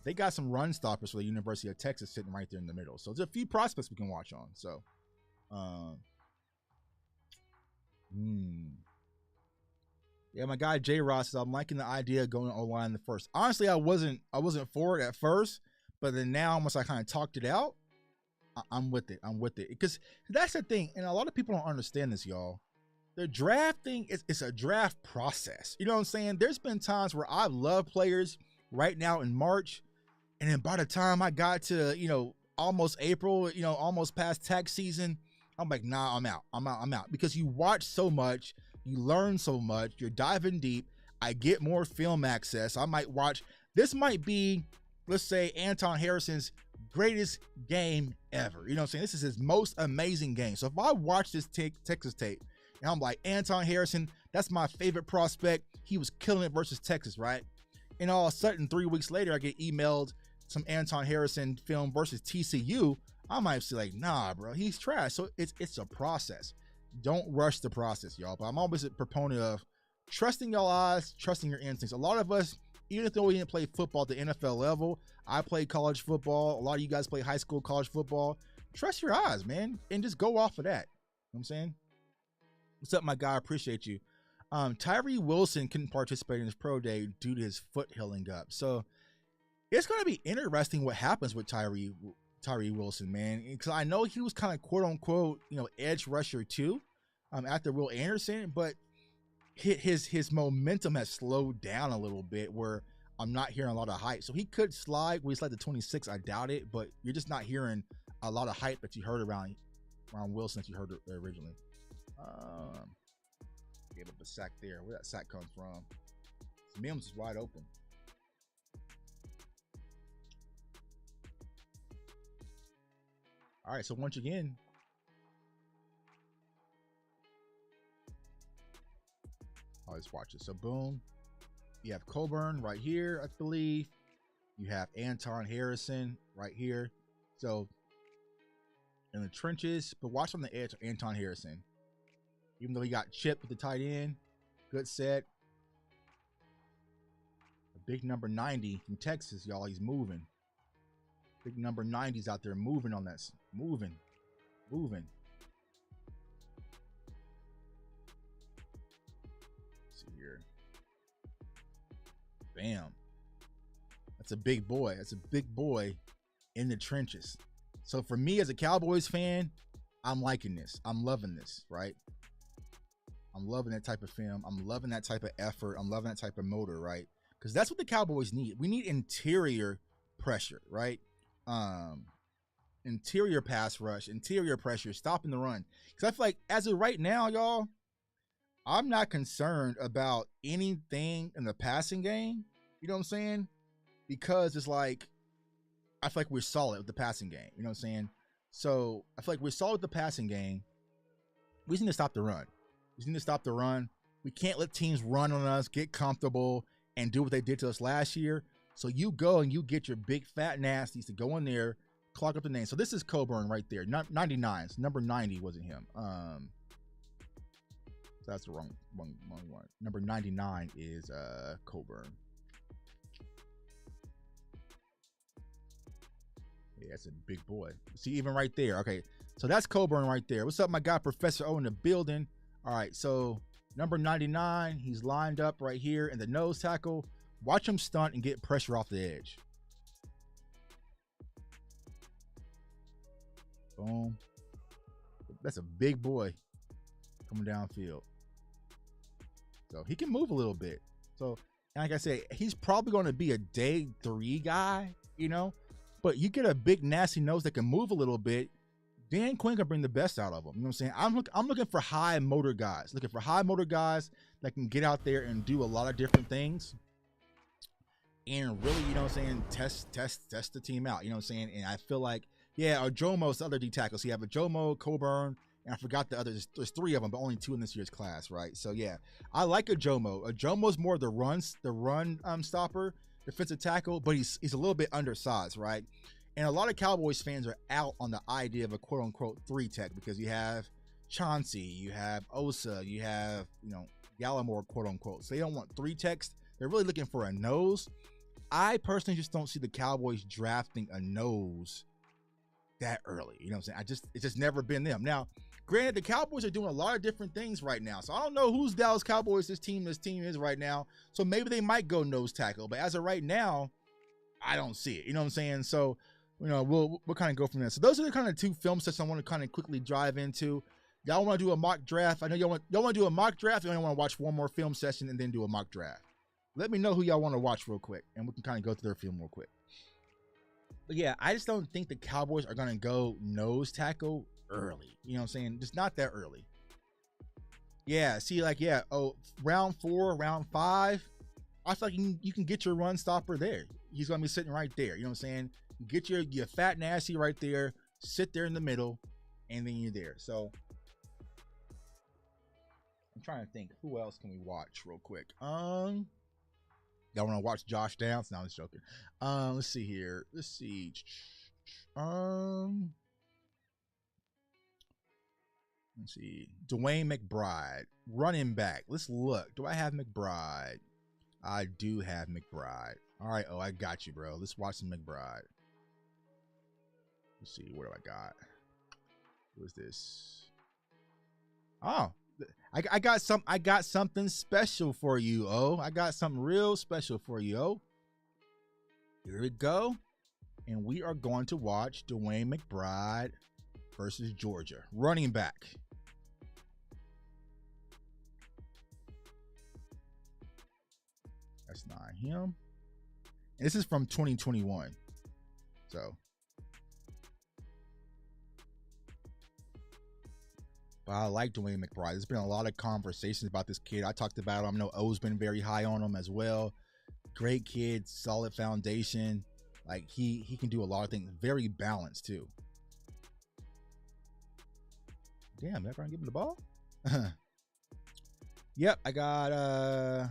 they got some run stoppers for the University of Texas sitting right there in the middle. So there's a few prospects we can watch on. So, yeah, my guy J Ross says, I'm liking the idea of going O-line in the first. Honestly, I wasn't for it at first, but then now once I kind of talked it out, I'm with it. Because that's the thing, and a lot of people don't understand this, y'all. The drafting is a draft process. You know what I'm saying? There's been times where I've loved players right now in March, and then by the time I got to, almost April, almost past tax season, I'm like, nah, I'm out. Because you watch so much, you learn so much, you're diving deep. I get more film access. I might watch, this might be, let's say, Anton Harrison's greatest game ever. You know what I'm saying? This is his most amazing game. So if I watch this Texas tape, and I'm like, Anton Harrison, that's my favorite prospect. He was killing it versus Texas, right? And all of a sudden, 3 weeks later, I get emailed some Anton Harrison film versus TCU. I might say like, nah, bro, he's trash. So it's a process. Don't rush the process, y'all. But I'm always a proponent of trusting your eyes, trusting your instincts. A lot of us, even though we didn't play football at the NFL level, I played college football. A lot of you guys play high school college football. Trust your eyes, man, and just go off of that. You know what I'm saying? What's up, my guy? I appreciate you. Tyree Wilson couldn't participate in his pro day due to his foot healing up. So it's going to be interesting what happens with Tyree Wilson, man, because I know he was kind of quote unquote, edge rusher too, after Will Anderson, but his momentum has slowed down a little bit where I'm not hearing a lot of hype. So he could slide when he's like the 26. I doubt it, but you're just not hearing a lot of hype that you heard around Wilson that you heard originally. Gave up a sack there. Where that sack comes from? Mims is wide open. All right, so once again, let's watch it. So boom, you have Coburn right here, I believe. You have Anton Harrison right here. So in the trenches, but watch on the edge of Anton Harrison. Even though he got chipped with the tight end, good set. A big number 90 from Texas, y'all. He's moving. Big number 90's out there moving on that. Moving. Let's see here. Bam. That's a big boy. That's a big boy in the trenches. So for me as a Cowboys fan, I'm liking this. I'm loving this, right? I'm loving that type of film. I'm loving that type of effort. I'm loving that type of motor, right? Because that's what the Cowboys need. We need interior pressure, right? Interior pass rush, interior pressure, stopping the run. Because I feel like as of right now, y'all, I'm not concerned about anything in the passing game. You know what I'm saying? Because it's like, I feel like we're solid with the passing game. You know what I'm saying? So I feel like we're solid with the passing game. We just need to stop the run. We can't let teams run on us, get comfortable, and do what they did to us last year. So you go and you get your big fat nasties to go in there, clog up the name. So this is Coburn right there. 99. So number 90 wasn't him. That's the wrong one. Number 99 is Coburn. Yeah, that's a big boy. See, even right there. Okay, so that's Coburn right there. What's up, my guy, Professor O in the building? All right, so number 99, he's lined up right here in the nose tackle. Watch him stunt and get pressure off the edge. Boom. That's a big boy coming downfield. So he can move a little bit. So, like I said, he's probably going to be a day 3 guy, but you get a big nasty nose that can move a little bit. Dan Quinn can bring the best out of him. You know what I'm saying? I'm looking for high motor guys. Looking for high motor guys that can get out there and do a lot of different things. And really, you know what I'm saying, test the team out. You know what I'm saying? And I feel like, yeah, Jomo's the other D tackles. So you have a Jomo, Coburn, and I forgot the others. There's 3 of them, but only 2 in this year's class, right? So yeah, I like a Jomo. A Jomo's more the run stopper, defensive tackle, but he's a little bit undersized, right? And a lot of Cowboys fans are out on the idea of a quote unquote 3 tech because you have Chauncey, you have Osa, you have, Gallimore, quote unquote. So they don't want 3 techs. They're really looking for a nose. I personally just don't see the Cowboys drafting a nose that early. You know what I'm saying? It's just never been them. Now, granted, the Cowboys are doing a lot of different things right now. So I don't know who's Dallas Cowboys this team is right now. So maybe they might go nose tackle. But as of right now, I don't see it. You know what I'm saying? So, we'll kind of go from there. So those are the kind of 2 film sets I want to kind of quickly drive into. Y'all want to do a mock draft? I know y'all want to do a mock draft. You only want to watch one more film session and then do a mock draft. Let me know who y'all want to watch real quick, and we can kind of go through their film real quick. But yeah, I just don't think the Cowboys are going to go nose tackle early. You know what I'm saying? Just not that early. Yeah, see, round 4, round 5, I feel like you can get your run stopper there. He's going to be sitting right there. You know what I'm saying? Get your fat nasty right there, sit there in the middle, and then you're there. So I'm trying to think, who else can we watch real quick? Y'all want to watch Josh Downs? No, I'm just joking. Let's see here. Let's see. Let's see. Dwayne McBride, running back. Let's look. Do I have McBride? I do have McBride. All right. Oh, I got you, bro. Let's watch some McBride. Let's see. What do I got? What is this? Oh, I got some. I got something special for you. Oh, I got something real special for you. Oh, here we go. And we are going to watch Dwayne McBride versus Georgia, running back. That's not him. And this is from 2021. So, but I like Dwayne McBride. There's been a lot of conversations about this kid. I talked about him. I know O's been very high on him as well. Great kid, solid foundation. Like he can do a lot of things. Very balanced too. Damn, everyone give him the ball. Yep, I got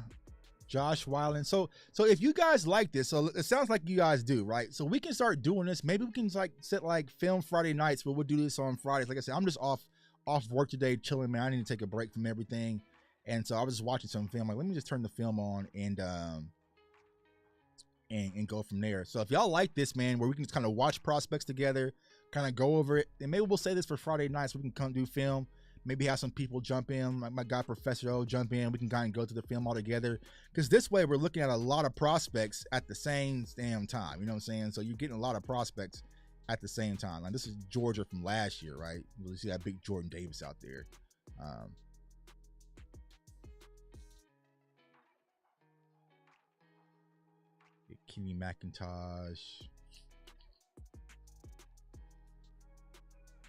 Josh Weiland. So if you guys like this, so it sounds like you guys do, right? So we can start doing this. Maybe we can like set like film Friday nights, but we'll do this on Fridays. Like I said, I'm just off work today, chilling, man. I need to take a break from everything, and so I was just watching some film. Like, let me just turn the film on and go from there. So if y'all like this, man, where we can just kind of watch prospects together, kind of go over it, and maybe we'll say this for Friday nights. We can come do film. Maybe have some people jump in, like my guy Professor O jump in. We can kind of go through the film all together, because this way we're looking at a lot of prospects at the same damn time. You know what I'm saying? So you're getting a lot of prospects at the same time. Like, this is Georgia from last year, right? You see that big Jordan Davis out there. Kenny McIntosh,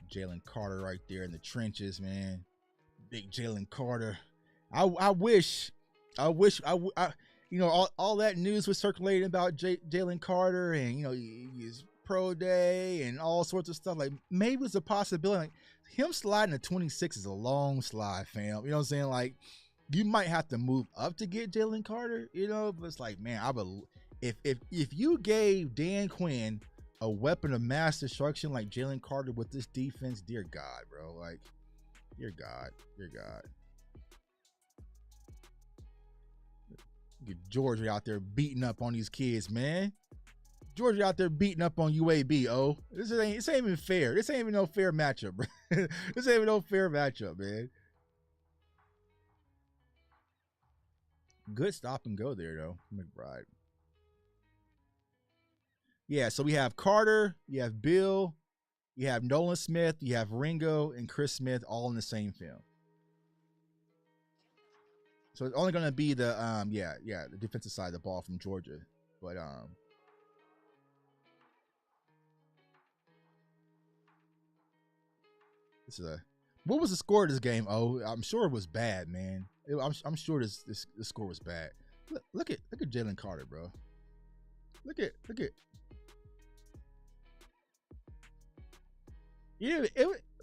Jalen Carter right there in the trenches, man. Big Jalen Carter. I wish, you know, all that news was circulating about Jalen Carter, and you know, his pro day and all sorts of stuff. Like, maybe it's a possibility. Like, him sliding to 26 is a long slide, fam. You know what I'm saying? Like, you might have to move up to get Jalen Carter, you know. But it's like, man, if you gave Dan Quinn a weapon of mass destruction like Jalen Carter with this defense, dear God, bro. Like, dear God. Get Georgia out there beating up on these kids, man. Georgia out there beating up on UAB, oh. This ain't even fair. This ain't even no fair matchup, bro. This ain't even no fair matchup, man. Good stop and go there, though, McBride. Yeah, so we have Carter, you have Bill, you have Nolan Smith, you have Ringo, and Chris Smith all in the same film. So it's only going to be the the defensive side of the ball from Georgia, but this is what was the score of this game? Oh, I'm sure it was bad, man. I'm sure this score was bad. Look at Jalen Carter, bro. Look at. Yeah,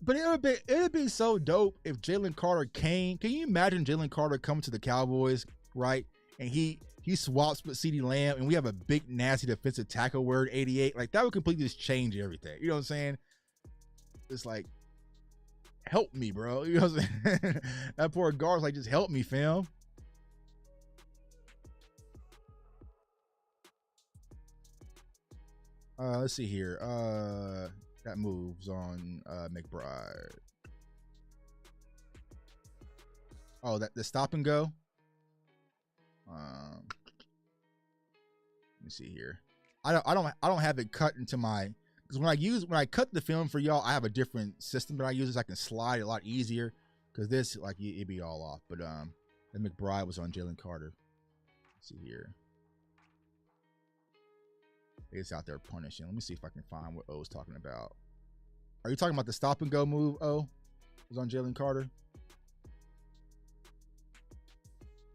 but it would be so dope if Jalen Carter came. Can you imagine Jalen Carter coming to the Cowboys, right? And he swaps with CeeDee Lamb, and we have a big nasty defensive tackle word 88. Like, that would completely just change everything. You know what I'm saying? It's like, help me, bro. You know what I'm saying? That poor guard's like, just help me, fam. Let's see here. That moves on McBride. Oh, the stop and go. Let me see here. I don't have it cut into my, because when I cut the film for y'all, I have a different system that I use. I can slide a lot easier, because this, like, it'd be all off. But the McBride was on Jalen Carter. Let's see here. It's out there punishing. Let me see if I can find what O's talking about. Are you talking about the stop and go move, O? It was on Jalen Carter.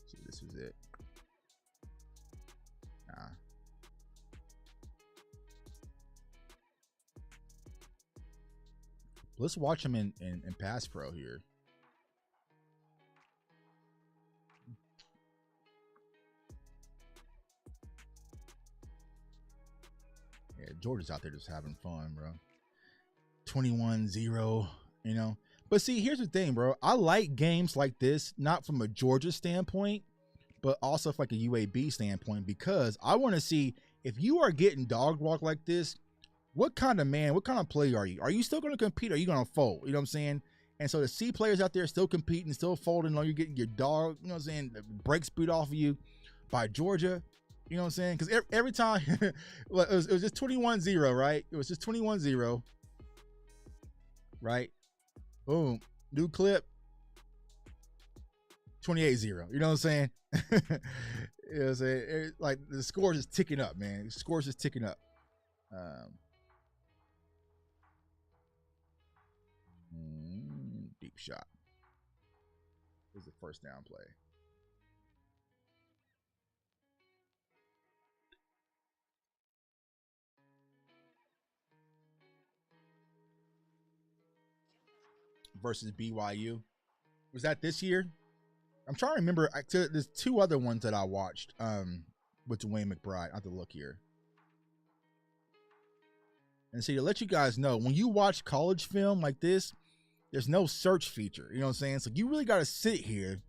Let's see, this was it. Nah. Let's watch him in pass pro here. Yeah, Georgia's out there just having fun, bro. 21-0, you know. But see, here's the thing, bro. I like games like this, not from a Georgia standpoint, but also from like a UAB standpoint, because I want to see if you are getting dog walk like this, what kind of man, what kind of player are you? Are you still going to compete? Or are you going to fold? You know what I'm saying? And so to see players out there still competing, still folding, or you're getting your dog, you know what I'm saying, break speed off of you by Georgia, you know what I'm saying? Because every time, it was just 21-0, right? It was just 21-0, right? Boom. New clip. 28-0. You know what I'm saying? You know what I'm saying? Like the score is ticking up, man. The score is just ticking up. Deep shot. This is the first down play. Versus BYU. Was that this year? I'm trying to remember. There's two other ones that I watched with Dwayne McBride. I have to look here. And see, to let you guys know, when you watch college film like this, there's no search feature. You know what I'm saying? So you really got to sit here.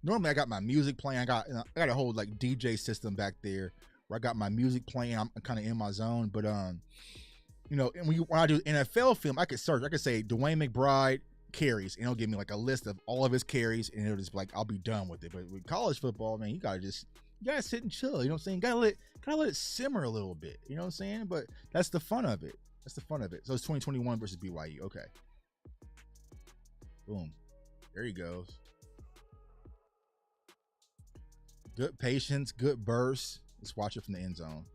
Normally, I got my music playing. I got a whole like DJ system back there where I got my music playing. I'm kind of in my zone. But you know, and when I do NFL film, I could search. I could say Dwayne McBride carries, and it'll give me like a list of all of his carries, and it'll just be like, I'll be done with it. But with college football, man, you gotta sit and chill. You know what I'm saying? Gotta let it simmer a little bit. You know what I'm saying? But that's the fun of it. That's the fun of it. So it's 2021 versus BYU. Okay. Boom. There he goes. Good patience, good burst. Let's watch it from the end zone.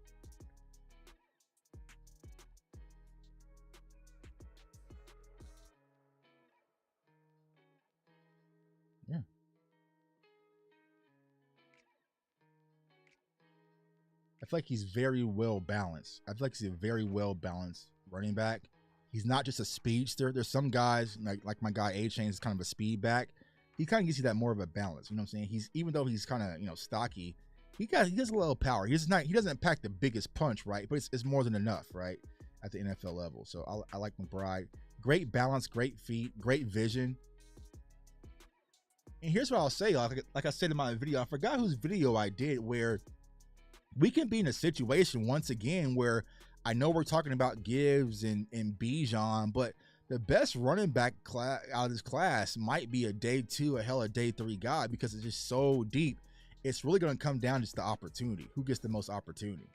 Yeah. I feel like he's very well balanced. I feel like he's a very well balanced running back. He's not just a speedster. There's some guys like my guy A-Chain is kind of a speed back. He kind of gives you that more of a balance. You know what I'm saying? Even though he's kind of, you know, stocky, he has a little power. He doesn't pack the biggest punch, right? But it's more than enough, right? At the NFL level. So I like McBride. Great balance, great feet, great vision. And here's what I'll say. Like I said in my video, I forgot whose video I did where we can be in a situation once again where I know we're talking about Gibbs and Bijan, but the best running back out of this class might be a day 2, a hell of a day 3 guy, because it's just so deep. It's really going to come down to just the opportunity. Who gets the most opportunity?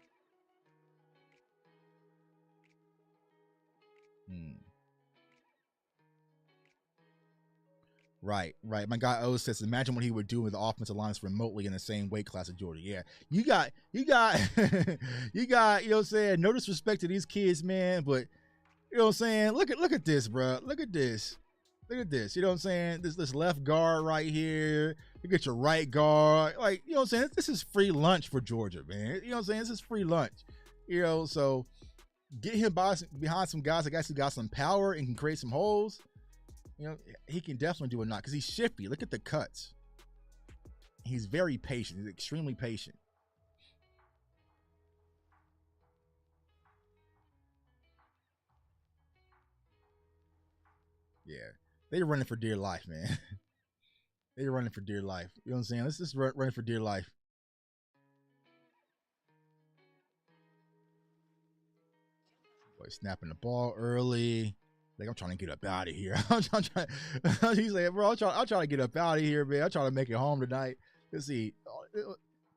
Right. My guy O says, imagine what he would do with the offensive lines remotely in the same weight class of Georgia. Yeah, you got, you know what I'm saying? No disrespect to these kids, man, but you know what I'm saying? Look at this, bro. Look at this. You know what I'm saying? This left guard right here. You get your right guard. Like, you know what I'm saying? This is free lunch for Georgia, man. You know what I'm saying? This is free lunch. You know, so get him behind some guys that actually got some power and can create some holes. You know, he can definitely do a knock because he's shifty. Look at the cuts. He's very patient. He's extremely patient. Yeah. They're running for dear life, man. They're running for dear life. You know what I'm saying? Let's just run for dear life. Boy, snapping the ball early. Like, I'm trying to get up out of here. He's like, bro, I'm trying to get up out of here, man. I'm trying to make it home tonight. Let's see.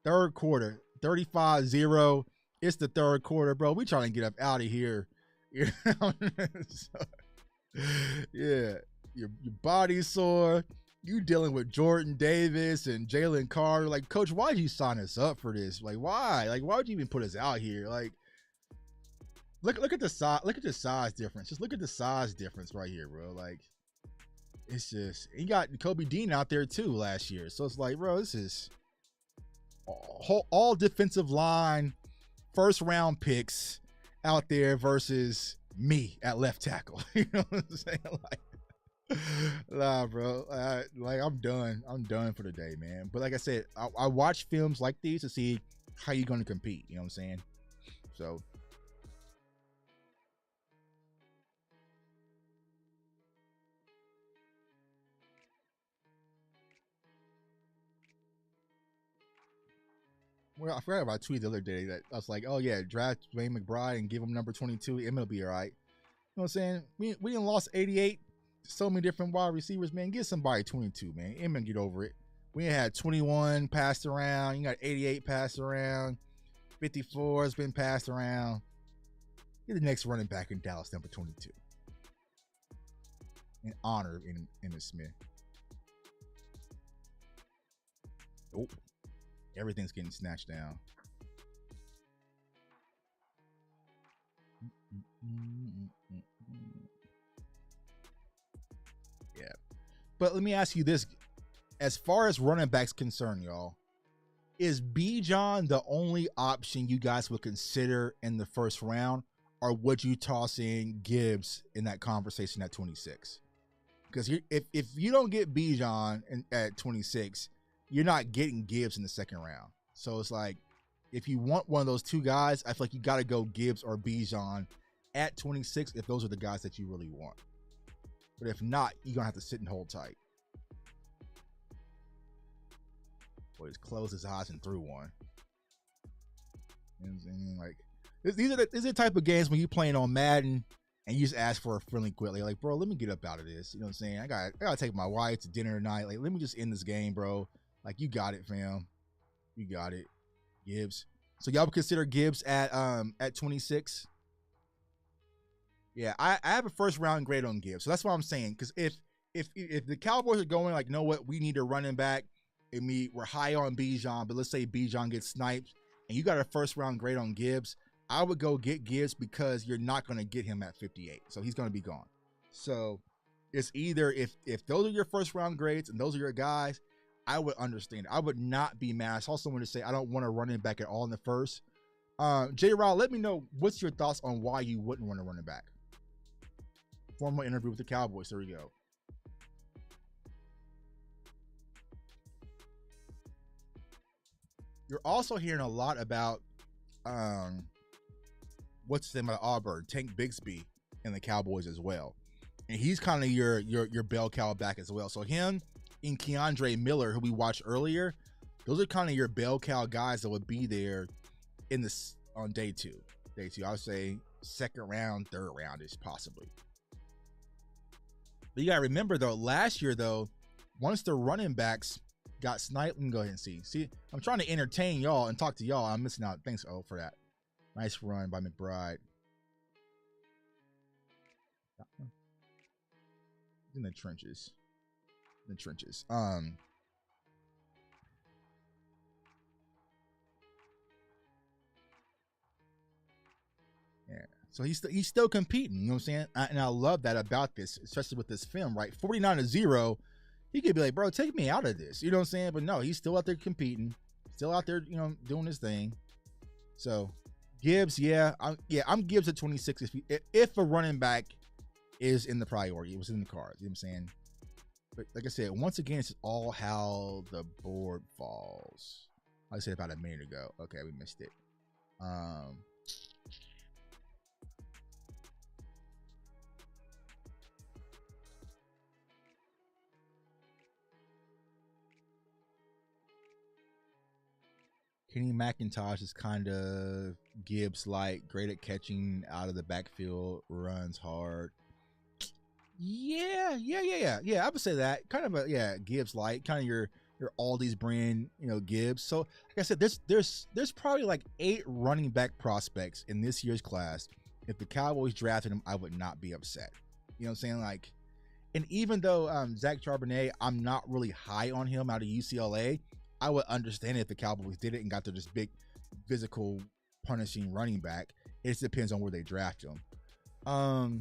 Third quarter, 35-0. It's the third quarter, bro. We trying to get up out of here. You know? So, yeah. Your body's sore. You dealing with Jordan Davis and Jalen Carter. Like, coach, why'd you sign us up for this? Like, why? Like, why would you even put us out here? Like, Look at the size. Look at the size difference. Just look at the size difference right here, bro. Like, it's just, he got Kobe Dean out there too last year. So it's like, bro, this is all defensive line, first round picks out there versus me at left tackle. You know what I'm saying? Like, nah, bro. Like, I'm done. I'm done for the day, man. But like I said, I watch films like these to see how you're going to compete. You know what I'm saying? So. I forgot about a tweet the other day that I was like, oh yeah, draft Dwayne McBride and give him number 22. It'll be all right. You know what I'm saying? We done lost 88. So many different wide receivers, man. Get somebody 22, man. Emma get over it. We had 21 passed around. You got 88 passed around. 54 has been passed around. Get the next running back in Dallas, number 22. In honor of Emmitt Smith. Oh, everything's getting snatched down. Yeah. But let me ask you this. As far as running backs concerned, y'all, is Bergeron the only option you guys would consider in the first round? Or would you toss in Gibbs in that conversation at 26? Because if you don't get Bergeron at 26, you're not getting Gibbs in the second round. So it's like, if you want one of those two guys, I feel like you got to go Gibbs or Bergeron at 26 if those are the guys that you really want. But if not, you're going to have to sit and hold tight. Boy, he's closed his eyes and threw one. And like, these are the type of games when you're playing on Madden and you just ask for a friendly quit. Like, bro, let me get up out of this. You know what I'm saying? I gotta take my wife to dinner tonight. Like, let me just end this game, bro. Like, you got it, fam. You got it. Gibbs. So y'all would consider Gibbs at 26? Yeah, I have a first round grade on Gibbs. So that's what I'm saying. Because if the Cowboys are going like, you know what, we need a running back, and we're high on Bergeron, but let's say Bergeron gets sniped, and you got a first round grade on Gibbs, I would go get Gibbs because you're not going to get him at 58. So he's going to be gone. So it's either if those are your first round grades and those are your guys, I would understand. I would not be mad. I saw someone to say, I don't want to run it back at all in the first. J-Rod, let me know what's your thoughts on why you wouldn't want to run it back. Formal interview with the Cowboys. There we go. You're also hearing a lot about what's his name at Auburn, Tank Bigsby, and the Cowboys as well. And he's kind of your bell cow back as well. So him and Keandre Miller, who we watched earlier, those are kind of your bell cow guys that would be there on day two. I would say second round, third round is possibly. But you gotta remember though, last year though, once the running backs got sniped, let me go ahead and see. I'm trying to entertain y'all and talk to y'all. I'm missing out. Thanks, for that. Nice run by McBride. In the trenches. Yeah. So he's still competing. You know what I'm saying? And I love that about this, especially with this film, right? 49-0. He could be like, bro, take me out of this. You know what I'm saying? But no, he's still out there competing, still out there, doing his thing. So Gibbs, I'm Gibbs at 26. If a running back is in the priority, it was in the cards. You know what I'm saying? But like I said, once again, it's all how the board falls. I said about a minute ago. Okay, we missed it. Kenny McIntosh is kind of Gibbs-like, great at catching out of the backfield, runs hard. Yeah. I would say that kind of Gibbs-like, kind of your Aldi's brand, Gibbs. So like I said, there's probably like 8 running back prospects in this year's class. If the Cowboys drafted him, I would not be upset. You know what I'm saying? Like, and even though Zach Charbonnet, I'm not really high on him out of UCLA. I would understand if the Cowboys did it and got to this big physical punishing running back. It just depends on where they draft him. I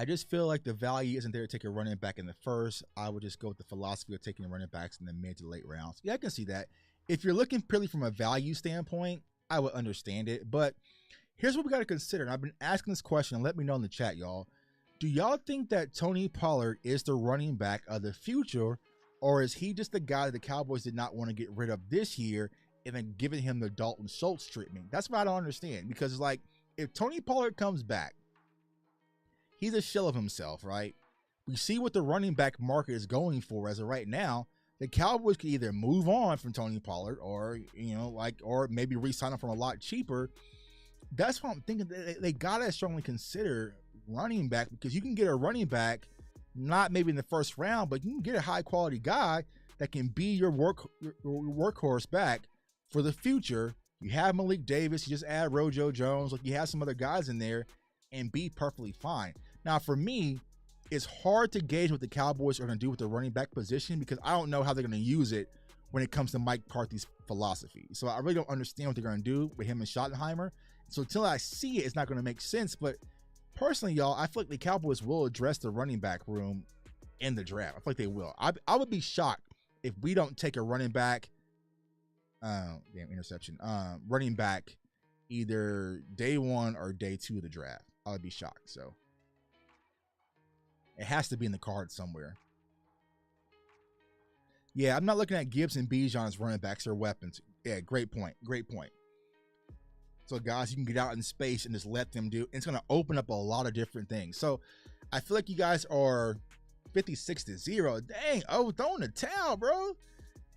just feel like the value isn't there to take a running back in the first. I would just go with the philosophy of taking running backs in the mid to late rounds. Yeah, I can see that. If you're looking purely from a value standpoint, I would understand it. But here's what we got to consider. And I've been asking this question, and let me know in the chat, y'all. Do y'all think that Tony Pollard is the running back of the future? Or is he just the guy that the Cowboys did not want to get rid of this year and then giving him the Dalton Schultz treatment? That's what I don't understand. Because it's like, if Tony Pollard comes back, he's a shell of himself, right? We see what the running back market is going for as of right now. the Cowboys could either move on from Tony Pollard or, or maybe re-sign him from a lot cheaper. That's what I'm thinking. They gotta strongly consider running back, because you can get a running back, not maybe in the first round, but you can get a high quality guy that can be your workhorse back for the future. You have Malik Davis, you just add Rojo Jones, like you have some other guys in there and be perfectly fine. Now, for me, it's hard to gauge what the Cowboys are going to do with the running back position, because I don't know how they're going to use it when it comes to Mike McCarthy's philosophy. So I really don't understand what they're going to do with him and Schottenheimer. So until I see it, it's not going to make sense. But personally, y'all, I feel like the Cowboys will address the running back room in the draft. I feel like they will. I would be shocked if we don't take a running back, running back either day 1 or day 2 of the draft. I would be shocked. So it has to be in the cards somewhere. Yeah, I'm not looking at Gibbs and Bijan as running backs or weapons. Yeah, great point. Great point. So guys, you can get out in space and just let them do. It's going to open up a lot of different things. So I feel like you guys are 56-0. Dang, throwing the towel, bro.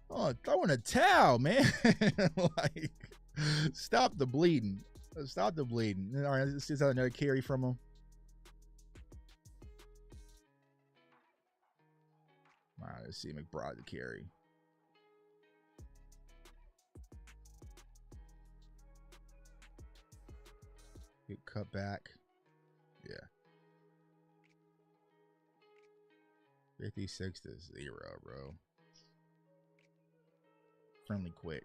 Oh, throwing a towel, man. Like, stop the bleeding. Stop the bleeding. All right, let's see another carry from him. All right, let's see McBride the carry. Get cut back. Yeah. 56-0, bro. Friendly quit.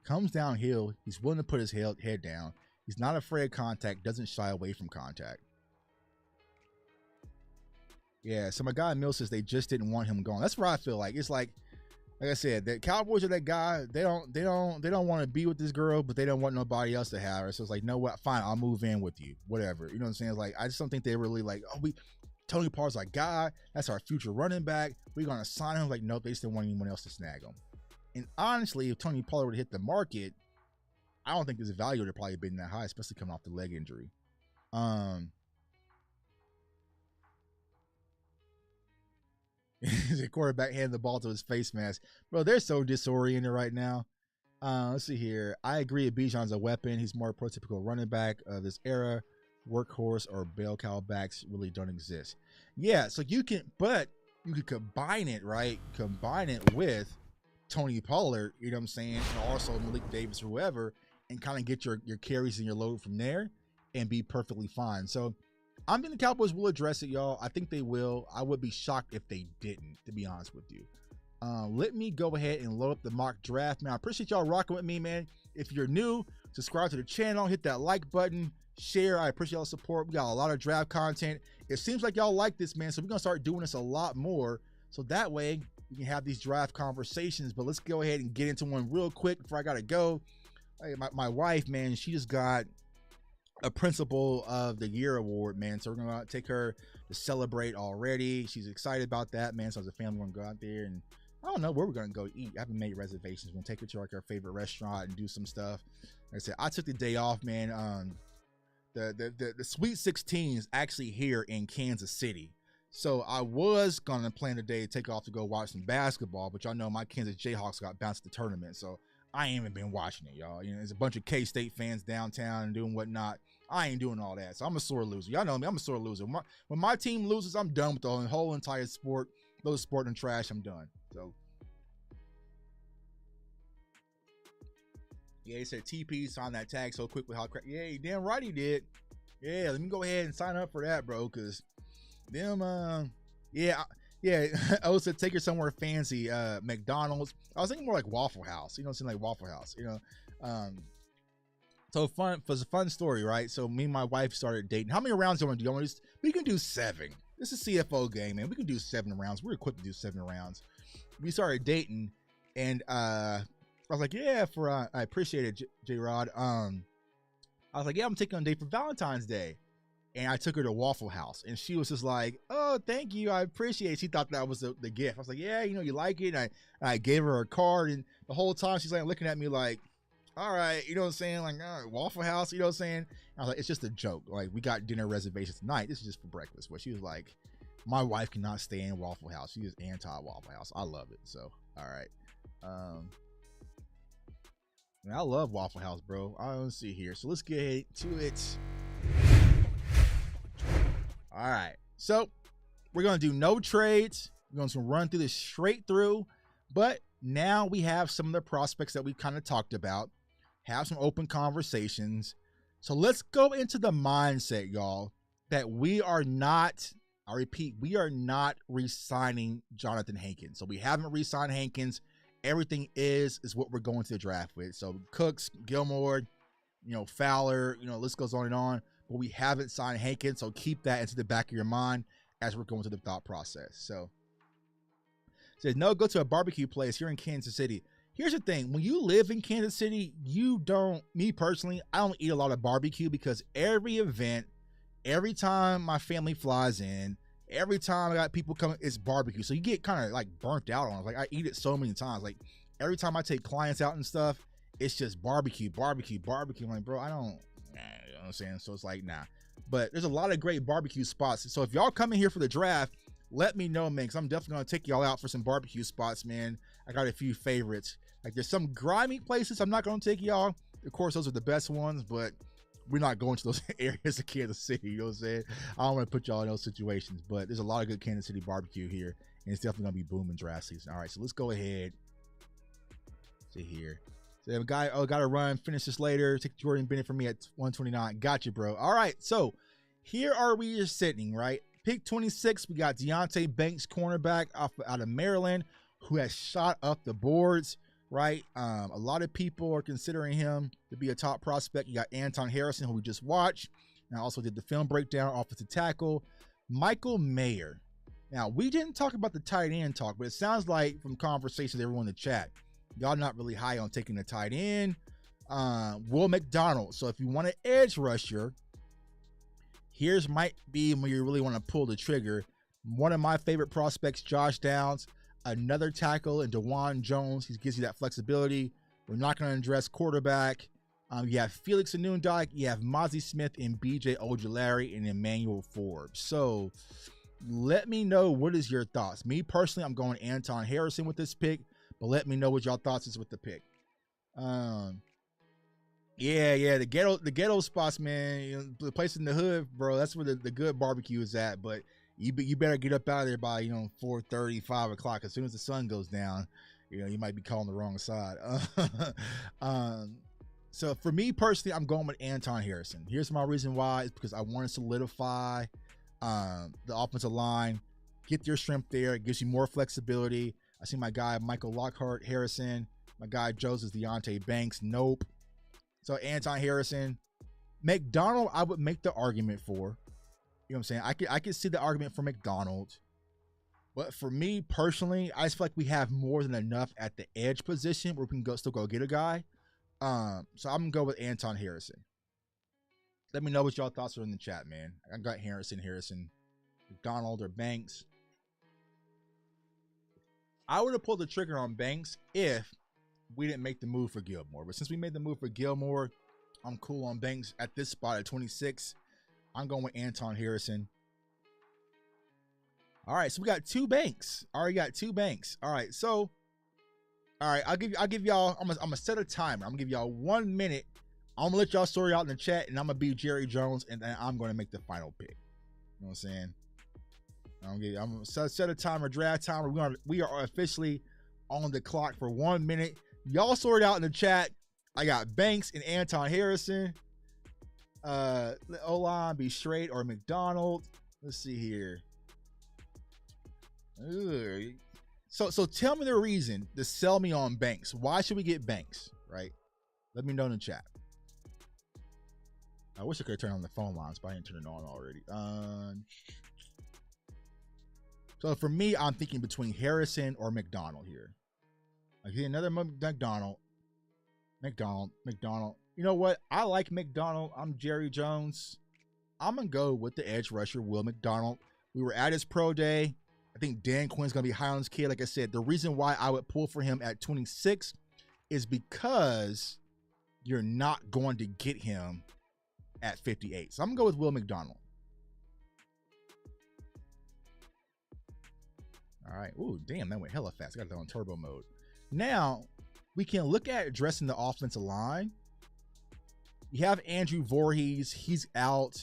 Comes downhill. He's willing to put his head down. He's not afraid of contact. Doesn't shy away from contact. Yeah, so my guy Mills says they just didn't want him gone. That's where I feel like. It's like I said, the Cowboys are that guy. They don't want to be with this girl, but they don't want nobody else to have her. So it's like, no, what? Fine, I'll move in with you. Whatever. You know what I'm saying? It's like, I just don't think they really like, Tony Pollard's our guy. That's our future running back. We're gonna sign him. Like, nope, they just didn't want anyone else to snag him. And honestly, if Tony Pollard would hit the market, I don't think his value would have probably been that high, especially coming off the leg injury. The quarterback handed the ball to his face mask. Bro, they're so disoriented right now. Let's see here. I agree Bijan's a weapon. He's more a prototypical running back of this era. Workhorse or bell cow backs really don't exist. Yeah, so you can combine it, right? Combine it with Tony Pollard, you know what I'm saying? And also Malik Davis or whoever, and kind of get your carries and your load from there and be perfectly fine. So I'm thinking the Cowboys will address it, y'all. I think they will. I would be shocked if they didn't, to be honest with you. Let me go ahead and load up the mock draft. Man, I appreciate y'all rocking with me, man. If you're new, subscribe to the channel, hit that like button, share. I appreciate y'all support. We got a lot of draft content. It seems like y'all like this, man. So we're going to start doing this a lot more. So that way we can have these draft conversations. But let's go ahead and get into one real quick before I got to go. Hey, my wife, man, she just got a Principal of the Year award, man. So we're going to take her to celebrate already. She's excited about that, man. So as a family, we're going to go out there and I don't know where we're going to go eat. I haven't made reservations. We're going to take her to like our favorite restaurant and do some stuff. Like I said, I took the day off, man. The Sweet 16 is actually here in Kansas City. So I was going to plan the day to take off to go watch some basketball, but y'all know my Kansas Jayhawks got bounced the tournament. So I ain't even been watching it, y'all. You know, there's a bunch of K-State fans downtown and doing whatnot. I ain't doing all that. So I'm a sore loser. Y'all know me. I'm a sore loser. When my team loses, I'm done with the whole entire sport. Those sport and trash, I'm done. So yeah, he said TP signed that tag so quickly. How crap? Yeah, damn right he did. Yeah, let me go ahead and sign up for that, bro. Cause them, yeah. I was to take her somewhere fancy, McDonald's. I was thinking more like Waffle House. You know, something like Waffle House. You know, so fun. It was a fun story, right? So me and my wife started dating. How many rounds do you want to do? We can do 7. This is a CFO game, man. We can do 7 rounds. We're equipped to do 7 rounds. We started dating, and I was like, yeah, I appreciate it, J-Rod. I was like, yeah, I'm taking on a date for Valentine's Day. And I took her to Waffle House, and she was just like, oh, thank you. I appreciate it. She thought that was the gift. I was like, yeah, you know, you like it. And I gave her a card, and the whole time she's like looking at me like, all right, you know what I'm saying? Like, all right, Waffle House, you know what I'm saying? I was like, it's just a joke. Like, we got dinner reservations tonight. This is just for breakfast. But she was like, My wife cannot stand Waffle House. She is anti-Waffle House. I love it. So, all right. Man, I love Waffle House, bro. I don't see here. So let's get to it. All right. So we're going to do no trades. We're going to run through this straight through. But now we have some of the prospects that we kind of talked about. Have some open conversations. So let's go into the mindset, y'all, that we are not, I repeat, we are not re-signing Jonathan Hankins. So we haven't re-signed Hankins. Everything is what we're going to the draft with. So Cooks, Gilmore, Fowler, list goes on and on. But we haven't signed Hankins, so keep that into the back of your mind as we're going through the thought process. So it says, no, go to a barbecue place here in Kansas City. Here's the thing. When you live in Kansas City, me personally, I don't eat a lot of barbecue because every event, every time my family flies in, every time I got people coming, it's barbecue. So you get kind of like burnt out on it. Like I eat it so many times. Like every time I take clients out and stuff, it's just barbecue. I'm like, bro, I don't, you know what I'm saying? So it's like, nah. But there's a lot of great barbecue spots. So if y'all coming here for the draft, let me know, man, because I'm definitely going to take y'all out for some barbecue spots, man. I got a few favorites. Like there's some grimy places I'm not going to take y'all. Of course, those are the best ones, but we're not going to those areas of Kansas City. You know what I'm saying? I don't want to put y'all in those situations, but there's a lot of good Kansas City barbecue here, and it's definitely going to be booming draft season. All right, so let's go ahead. See here. So a guy, got to run, finish this later. Take Jordan Bennett for me at 129. Got you, bro. All right, so here are we just sitting, right? Pick 26, we got Deonte Banks, cornerback out of Maryland, who has shot up the boards, right? A lot of people are considering him to be a top prospect. You got Anton Harrison, who we just watched, and I also did the film breakdown, offensive tackle. Michael Mayer. Now, we didn't talk about the tight end talk, but it sounds like from conversations everyone in the chat, y'all not really high on taking the tight end. Will McDonald. So if you want an edge rusher, here's might be when you really want to pull the trigger. One of my favorite prospects, Josh Downs, another tackle, and DeJuan Jones. He gives you that flexibility. We're not going to address quarterback. You have Felix Anundike, you have Mazi Smith, and BJ Ojulari, and Emmanuel Forbes. So let me know, what is your thoughts? Me personally, I'm going Anton Harrison with this pick, but let me know what y'all thoughts is with the pick. Yeah, the ghetto spots, man. The place in the hood, bro. That's where the good barbecue is at. But you better get up out of there by 4:30, 5 o'clock. As soon as the sun goes down, you might be calling the wrong side. So for me personally, I'm going with Anton Harrison. Here's my reason why: is because I want to solidify the offensive line, get your strength there. It gives you more flexibility. I see my guy Michael Lockhart Harrison, my guy Joseph Deonte Banks. Nope. So Anton Harrison, McDonald, I would make the argument for. You know what I'm saying? I could see the argument for McDonald. But for me personally, I just feel like we have more than enough at the edge position where we can still go get a guy. So I'm gonna go with Anton Harrison. Let me know what y'all thoughts are in the chat, man. I got Harrison, McDonald, or Banks. I would have pulled the trigger on Banks if we didn't make the move for Gilmore. But since we made the move for Gilmore, I'm cool on Banks at this spot at 26. I'm going with Anton Harrison. All right, so we got two Banks. Already got two Banks. All right, so I'll give y'all. I'm gonna set a timer. I'm gonna give y'all 1 minute. I'm gonna let y'all sort out in the chat, and I'm gonna be Jerry Jones, and then I'm gonna make the final pick. You know what I'm saying? I'm gonna set a timer, draft timer. We are officially on the clock for 1 minute. Y'all sort it out in the chat. I got Banks and Anton Harrison. O-line be straight or McDonald. Let's see here. Ugh. So tell me the reason to sell me on Banks. Why should we get Banks? Right? Let me know in the chat. I wish I could turn on the phone lines, but I didn't turn it on already. So for me, I'm thinking between Harrison or McDonald here. I get another McDonald. You know what? I like McDonald. I'm Jerry Jones. I'm going to go with the edge rusher, Will McDonald. We were at his pro day. I think Dan Quinn's going to be high on his kid. Like I said, the reason why I would pull for him at 26 is because you're not going to get him at 58. So I'm going to go with Will McDonald. All right. Ooh, damn, that went hella fast. I got that on turbo mode. Now, we can look at addressing the offensive line. You have Andrew Voorhees. He's out.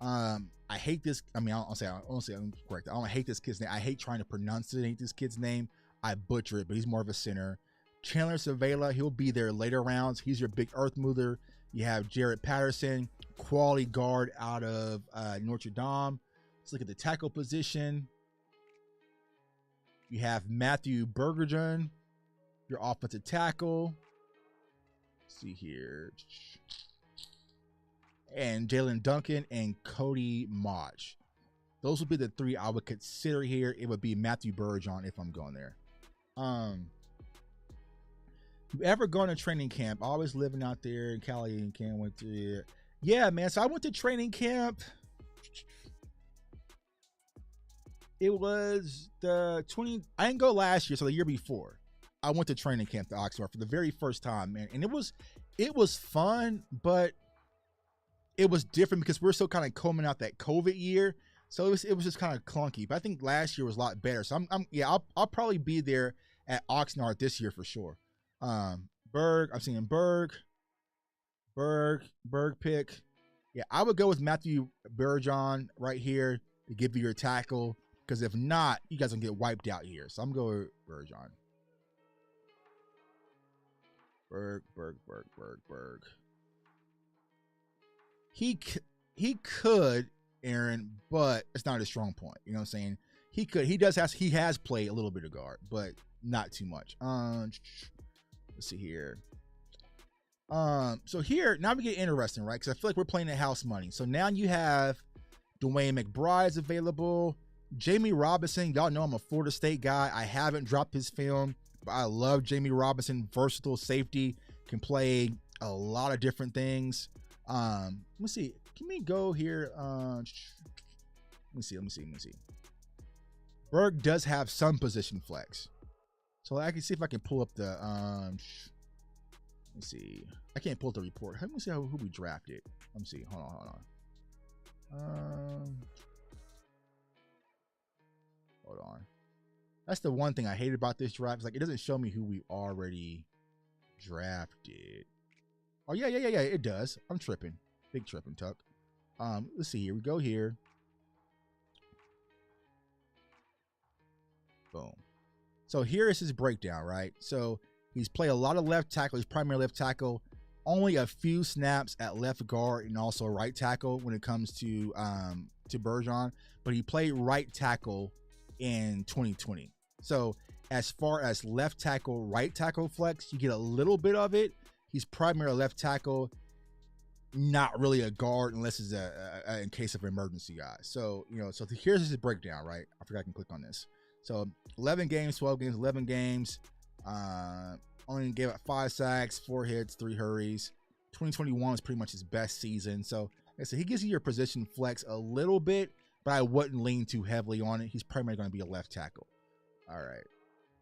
I hate this. I mean, I don't say I'm correct. I don't hate this kid's name. I hate trying to pronunciate this kid's name. I butcher it, but he's more of a center. Chandler Zavala, he'll be there later rounds. He's your big earth mover. You have Jared Patterson, quality guard out of Notre Dame. Let's look at the tackle position. You have Matthew Bergeron, your offensive tackle. Let's see here. And Jalen Duncan and Cody Mauch. Those would be the three I would consider here. It would be Matthew Bergeron if I'm going there. You ever gone to training camp? Always living out there in Cali and Cam went to it. Yeah, man. So I went to training camp. It was the 20. I didn't go last year, so the year before. I went to training camp to Oxnard for the very first time, man. And it was fun, but it was different because we're still kind of combing out that COVID year. So it was just kind of clunky. But I think last year was a lot better. So I'll probably be there at Oxnard this year for sure. I'm seeing Berg pick. Yeah, I would go with Matthew Bergeron right here to give you your tackle. Because if not, you guys gonna get wiped out here. So I'm going with Bergeron. Berg. He could, Aaron, but it's not a strong point. You know what I'm saying? He has played a little bit of guard, but not too much. Let's see here. So here, now we get interesting, right? Because I feel like we're playing at house money. So now you have Dwayne McBride's available. Jamie Robinson, y'all know I'm a Florida State guy. I haven't dropped his film, but I love Jamie Robinson. Versatile safety, can play a lot of different things. Let me see. Can we go here? Let me see. Berg does have some position flex. So I can see if I can pull up the let me see. I can't pull up the report. Let me see who we drafted. Let me see. Hold on. That's the one thing I hate about this draft. It's like it doesn't show me who we already drafted. Oh yeah. It does. I'm tripping. Big tripping, Tuck. Let's see here. We go here. Boom. So here is his breakdown, right? So he's played a lot of left tackle. He's primary left tackle. Only a few snaps at left guard and also right tackle when it comes to Bergeron. But he played right tackle in 2020. So as far as left tackle, right tackle flex, you get a little bit of it. He's primary left tackle, not really a guard unless it's a in case of emergency, guys. So, so here's his breakdown, right? I forgot I can click on this. So 11 games, 12 games, 11 games. Only gave up 5 sacks, 4 hits, 3 hurries. 2021 was pretty much his best season. So like I said, he gives you your position flex a little bit, but I wouldn't lean too heavily on it. He's primarily going to be a left tackle. All right.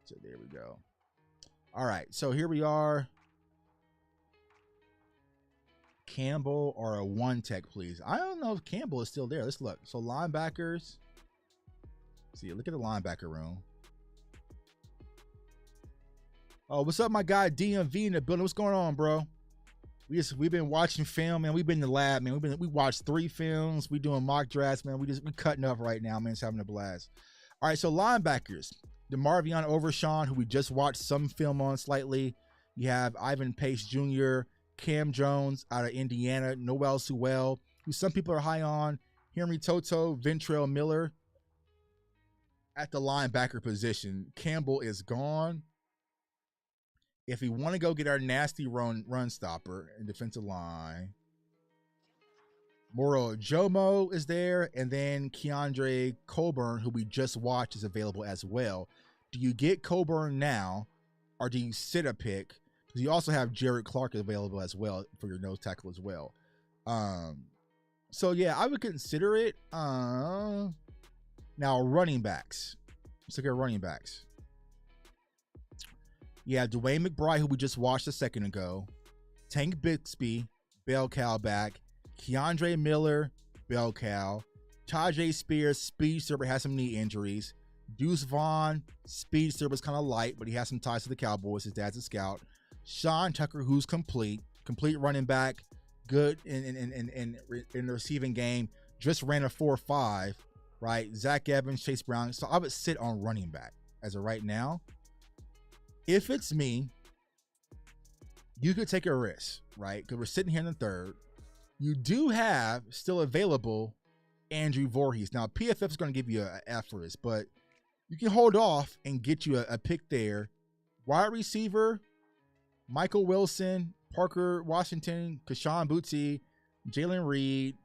So there we go. All right. So here we are. Campbell or a one tech, please. I don't know if Campbell is still there. Let's look. So linebackers. See, look at the linebacker room. Oh, what's up, my guy DMV in the building? What's going on, bro? We've been watching film, man. We've been in the lab, man. We watched 3 films. We doing mock drafts, man. We cutting up right now, man. It's having a blast. All right, so linebackers. DeMarvion Overshawn, who we just watched some film on slightly. You have Ivan Pace Jr., Cam Jones out of Indiana, Noel Sewell, who some people are high on, Henry Toto, Ventrell Miller. At the linebacker position, Campbell is gone. If we want to go get our nasty run stopper in defensive line, Moro Jomo is there, and then Keandre Coburn, who we just watched, is available as well. Do you get Coburn now, or do you sit a pick? Because you also have Jared Clark available as well for your nose tackle as well. So yeah, I would consider it. Now running backs. Let's look at running backs. Yeah, Dwayne McBride, who we just watched a second ago. Tank Bixby, bell cow back. Keandre Miller, bell cow. Tajay Spears, speedster, but has some knee injuries. Deuce Vaughn, speedster, was kind of light, but he has some ties to the Cowboys. His dad's a scout. Sean Tucker, who's complete running back, good in the receiving game, just ran a 4.5, right? Zach Evans, Chase Brown. So I would sit on running back as of right now. If it's me, you could take a risk, right? Because we're sitting here in the third. You do have still available Andrew Voorhees. Now, PFF is going to give you an F for this, but you can hold off and get you a pick there. Wide receiver, Michael Wilson, Parker Washington, Keyshawn Boutte, Jalen Reed.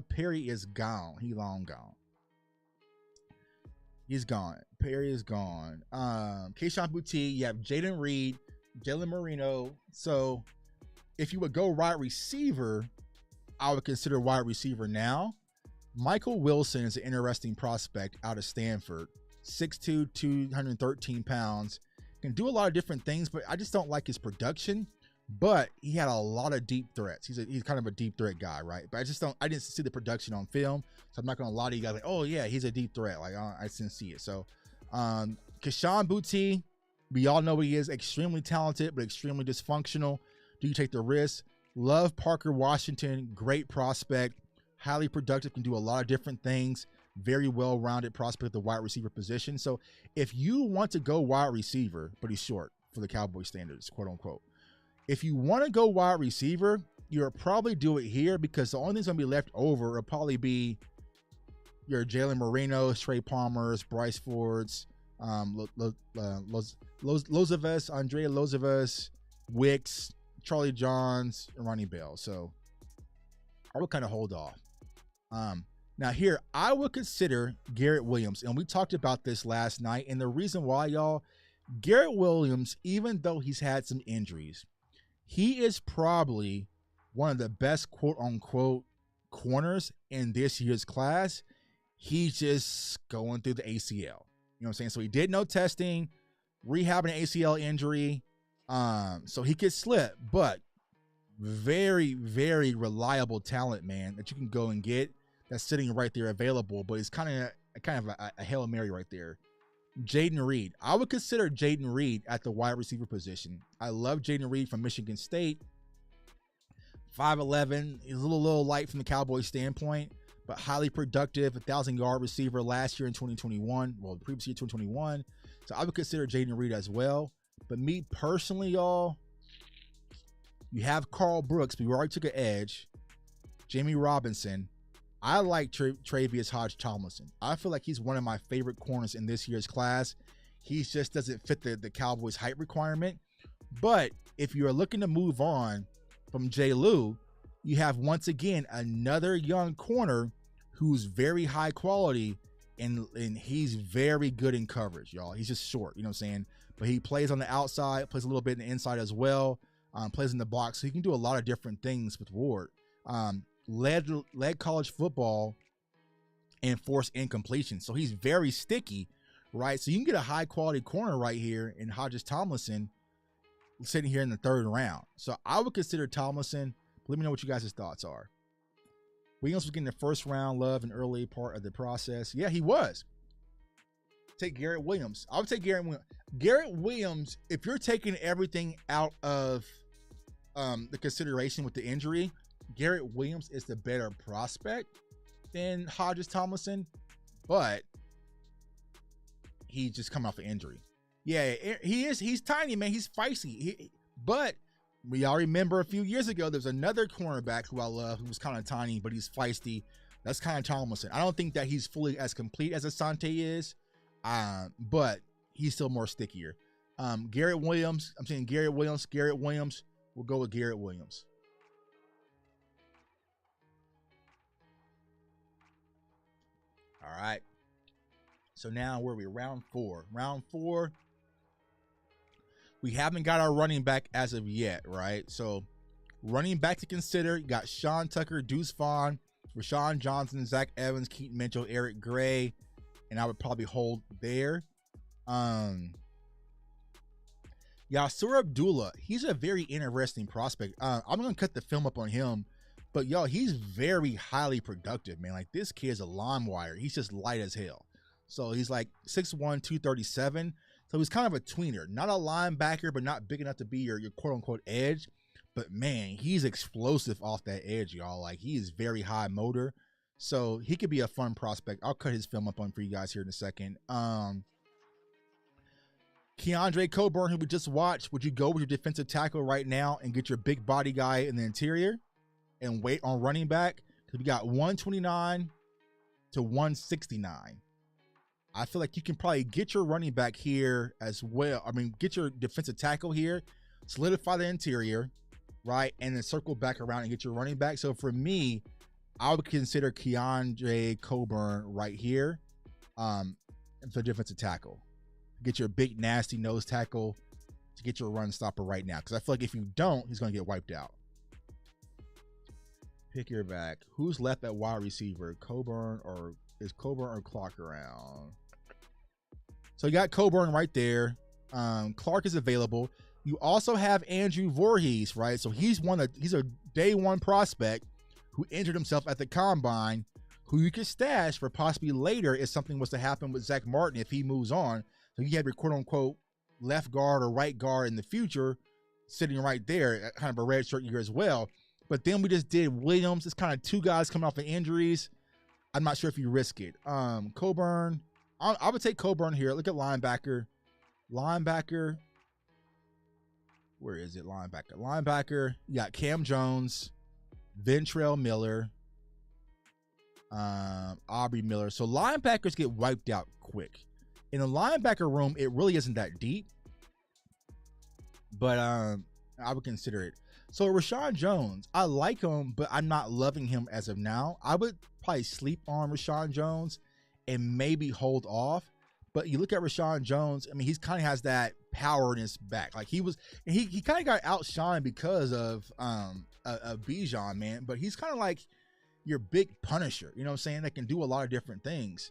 Perry is gone. He long gone. He's gone. Perry is gone. Keyshawn Boutte, you have Jaden Reed, Jalen Marino. So if you would go wide receiver, I would consider wide receiver now. Michael Wilson is an interesting prospect out of Stanford. 6'2", 213 pounds. Can do a lot of different things, but I just don't like his production. But he had a lot of deep threats. He's kind of a deep threat guy, right? But I didn't see the production on film, so I'm not gonna lie to you guys like, oh yeah, he's a deep threat. Like I didn't see it. So Keyshawn Boutte, we all know he is extremely talented, but extremely dysfunctional. Do you take the risk? Love Parker Washington, great prospect, highly productive, can do a lot of different things. Very well-rounded prospect at the wide receiver position. So if you want to go wide receiver, but he's short for the Cowboy standards, quote unquote. If you want to go wide receiver, you'll probably do it here because the only thing's going to be left over will probably be your Jalen Marino's, Trey Palmer's, Bryce Ford's, Lozavas, Andrea Lozavas, Wicks, Charlie Johns, and Ronnie Bell. So I would kind of hold off. Now here, I would consider Garrett Williams, and we talked about this last night, and the reason why, y'all, Garrett Williams, even though he's had some injuries, he is probably one of the best quote-unquote corners in this year's class. He's just going through the ACL. You know what I'm saying? So he did no testing, rehabbing an ACL injury, so he could slip, but very, very reliable talent, man, that you can go and get. That's sitting right there available, but it's kind of a Hail Mary right there. Jaden Reed. I would consider Jaden Reed at the wide receiver position. I love Jaden Reed from Michigan State. 5'11". He's a little light from the Cowboys standpoint, but highly productive. 1,000-yard receiver last year in 2021. Well, the previous year, 2021. So I would consider Jaden Reed as well. But me personally, y'all, you have Carl Brooks, but we already took an edge. Jamie Robinson. I like Travius Hodge-Tomlinson. I feel like he's one of my favorite corners in this year's class. He just doesn't fit the Cowboys' height requirement. But if you're looking to move on from Jay Lou, you have once again another young corner who's very high quality, and he's very good in coverage, y'all. He's just short, you know what I'm saying? But he plays on the outside, plays a little bit in the inside as well, plays in the box. So he can do a lot of different things with Ward. Led college football and forced incompletion. So he's very sticky, right? So you can get a high quality corner right here in Hodges Tomlinson sitting here in the third round. So I would consider Tomlinson. Let me know what you guys' thoughts are. Williams was getting the first round love in early part of the process. Yeah, he was. Take Garrett Williams. I would take Garrett Williams. Garrett Williams, if you're taking everything out of the consideration with the injury, Garrett Williams is the better prospect than Hodges Tomlinson, but he's just coming off an injury. Yeah, he is. He's tiny, man. He's feisty. But we all remember a few years ago, there's another cornerback who I love who was kind of tiny, but he's feisty. That's kind of Tomlinson. I don't think that he's fully as complete as Asante is, but he's still more stickier. Garrett Williams. I'm saying Garrett Williams. Garrett Williams. We'll go with Garrett Williams. All right. So now where are we? Round 4. Round 4. We haven't got our running back as of yet, right? So running back to consider, you got Sean Tucker, Deuce Vaughn, Rashawn Johnson, Zach Evans, Keaton Mitchell, Eric Gray, and I would probably hold there. Yasir Abdullah, he's a very interesting prospect. I'm going to cut the film up on him. But, y'all, he's very highly productive, man. Like, this kid's a lawn wire. He's just light as hell. So he's like 6'1", 237. So he's kind of a tweener, not a linebacker, but not big enough to be your quote unquote edge. But man, he's explosive off that edge, y'all. Like, he is very high motor. So he could be a fun prospect. I'll cut his film up on for you guys here in a second. Keandre Coburn, who we just watched, would you go with your defensive tackle right now and get your big body guy in the interior and wait on running back? Because we got 129 to 169. I feel like you can probably get your running back here as well. I mean, get your defensive tackle here, solidify the interior, right? And then circle back around and get your running back. So for me, I would consider Keandre Coburn right here for defensive tackle. Get your big, nasty nose tackle to get your run stopper right now. Because I feel like if you don't, he's going to get wiped out. Pick your back. Who's left at wide receiver? Coburn or is Coburn or Clark around? So you got Coburn right there. Clark is available. You also have Andrew Voorhees, right? So he's a day one prospect who injured himself at the combine, who you could stash for possibly later if something was to happen with Zach Martin if he moves on. So you have your quote unquote left guard or right guard in the future sitting right there, kind of a red shirt year as well. But then we just did Williams. It's kind of two guys coming off of injuries. I'm not sure if you risk it. Coburn. I would take Coburn here. Look at linebacker. Linebacker. Where is it? Linebacker. Linebacker. You got Cam Jones, Ventrell Miller, Aubrey Miller. So linebackers get wiped out quick. In the linebacker room, it really isn't that deep. But I would consider it. So Rashawn Jones, I like him, but I'm not loving him as of now. I would probably sleep on Rashawn Jones and maybe hold off. But you look at Rashawn Jones, I mean, he's kind of has that power in his back. Like he kind of got outshined because of Bijan, man. But he's kind of like your big punisher, you know what I'm saying? That can do a lot of different things.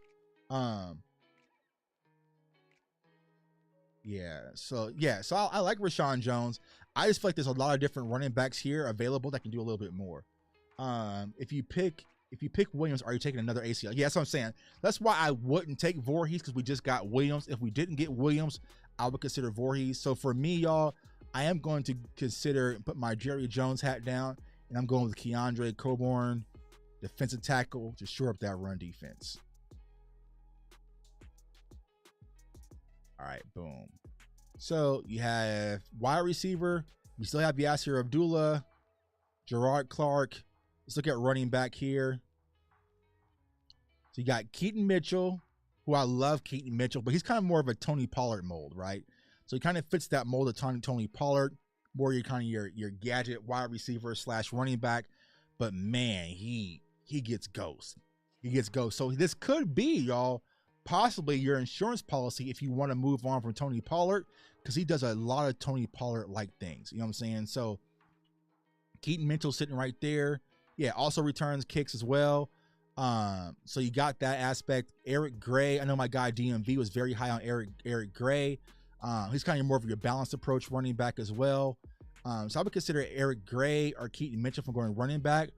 So I like Rashawn Jones. I just feel like there's a lot of different running backs here available that can do a little bit more. If you pick Williams, are you taking another ACL? Yeah, that's what I'm saying. That's why I wouldn't take Voorhees, because we just got Williams. If we didn't get Williams, I would consider Voorhees. So for me, y'all, I am going to put my Jerry Jones hat down, and I'm going with Keandre Coburn, defensive tackle, to shore up that run defense. All right, boom. So you have wide receiver. You still have Yasser Abdullah, Gerard Clark. Let's look at running back here. So you got Keaton Mitchell, who I love Keaton Mitchell, but he's kind of more of a Tony Pollard mold, right? So he kind of fits that mold of Tony Pollard, more your kind of your gadget wide receiver / running back. But man, he gets ghost. He gets ghost. So this could be, y'all, possibly your insurance policy if you want to move on from Tony Pollard, because he does a lot of Tony Pollard-like things. You know what I'm saying? So Keaton Mitchell sitting right there. Yeah, also returns kicks as well. So you got that aspect. Eric Gray, I know my guy DMV was very high on Eric Gray. He's kind of more of your balanced approach running back as well. So I would consider Eric Gray or Keaton Mitchell from going running back,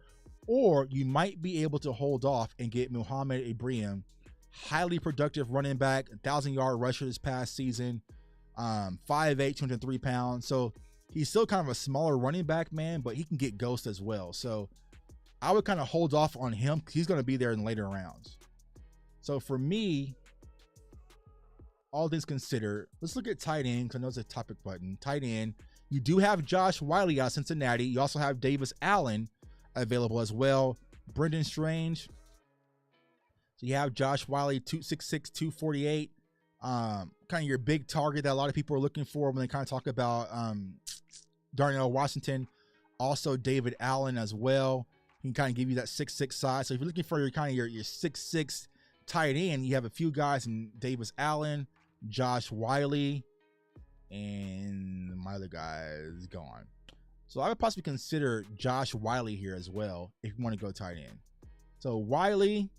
or you might be able to hold off and get Muhammad Ibrahim, highly productive running back, 1,000-yard rusher this past season, 5'8", 203 pounds. So he's still kind of a smaller running back, man, but he can get ghost as well. So I would kind of hold off on him because he's going to be there in later rounds. So for me, all things considered, let's look at tight end, because I know it's a topic button. Tight end, you do have Josh Wiley out of Cincinnati. You also have Davis Allen available as well. Brendan Strange. So you have Josh Wiley, 266, 248. Kind of your big target that a lot of people are looking for when they kind of talk about Darnell Washington. Also David Allen as well. He can kind of give you that 6'6" size. So if you're looking for your 6'6" tight end, you have a few guys in Davis Allen, Josh Wiley, and my other guy is gone. So I would possibly consider Josh Wiley here as well if you want to go tight end. So Wiley,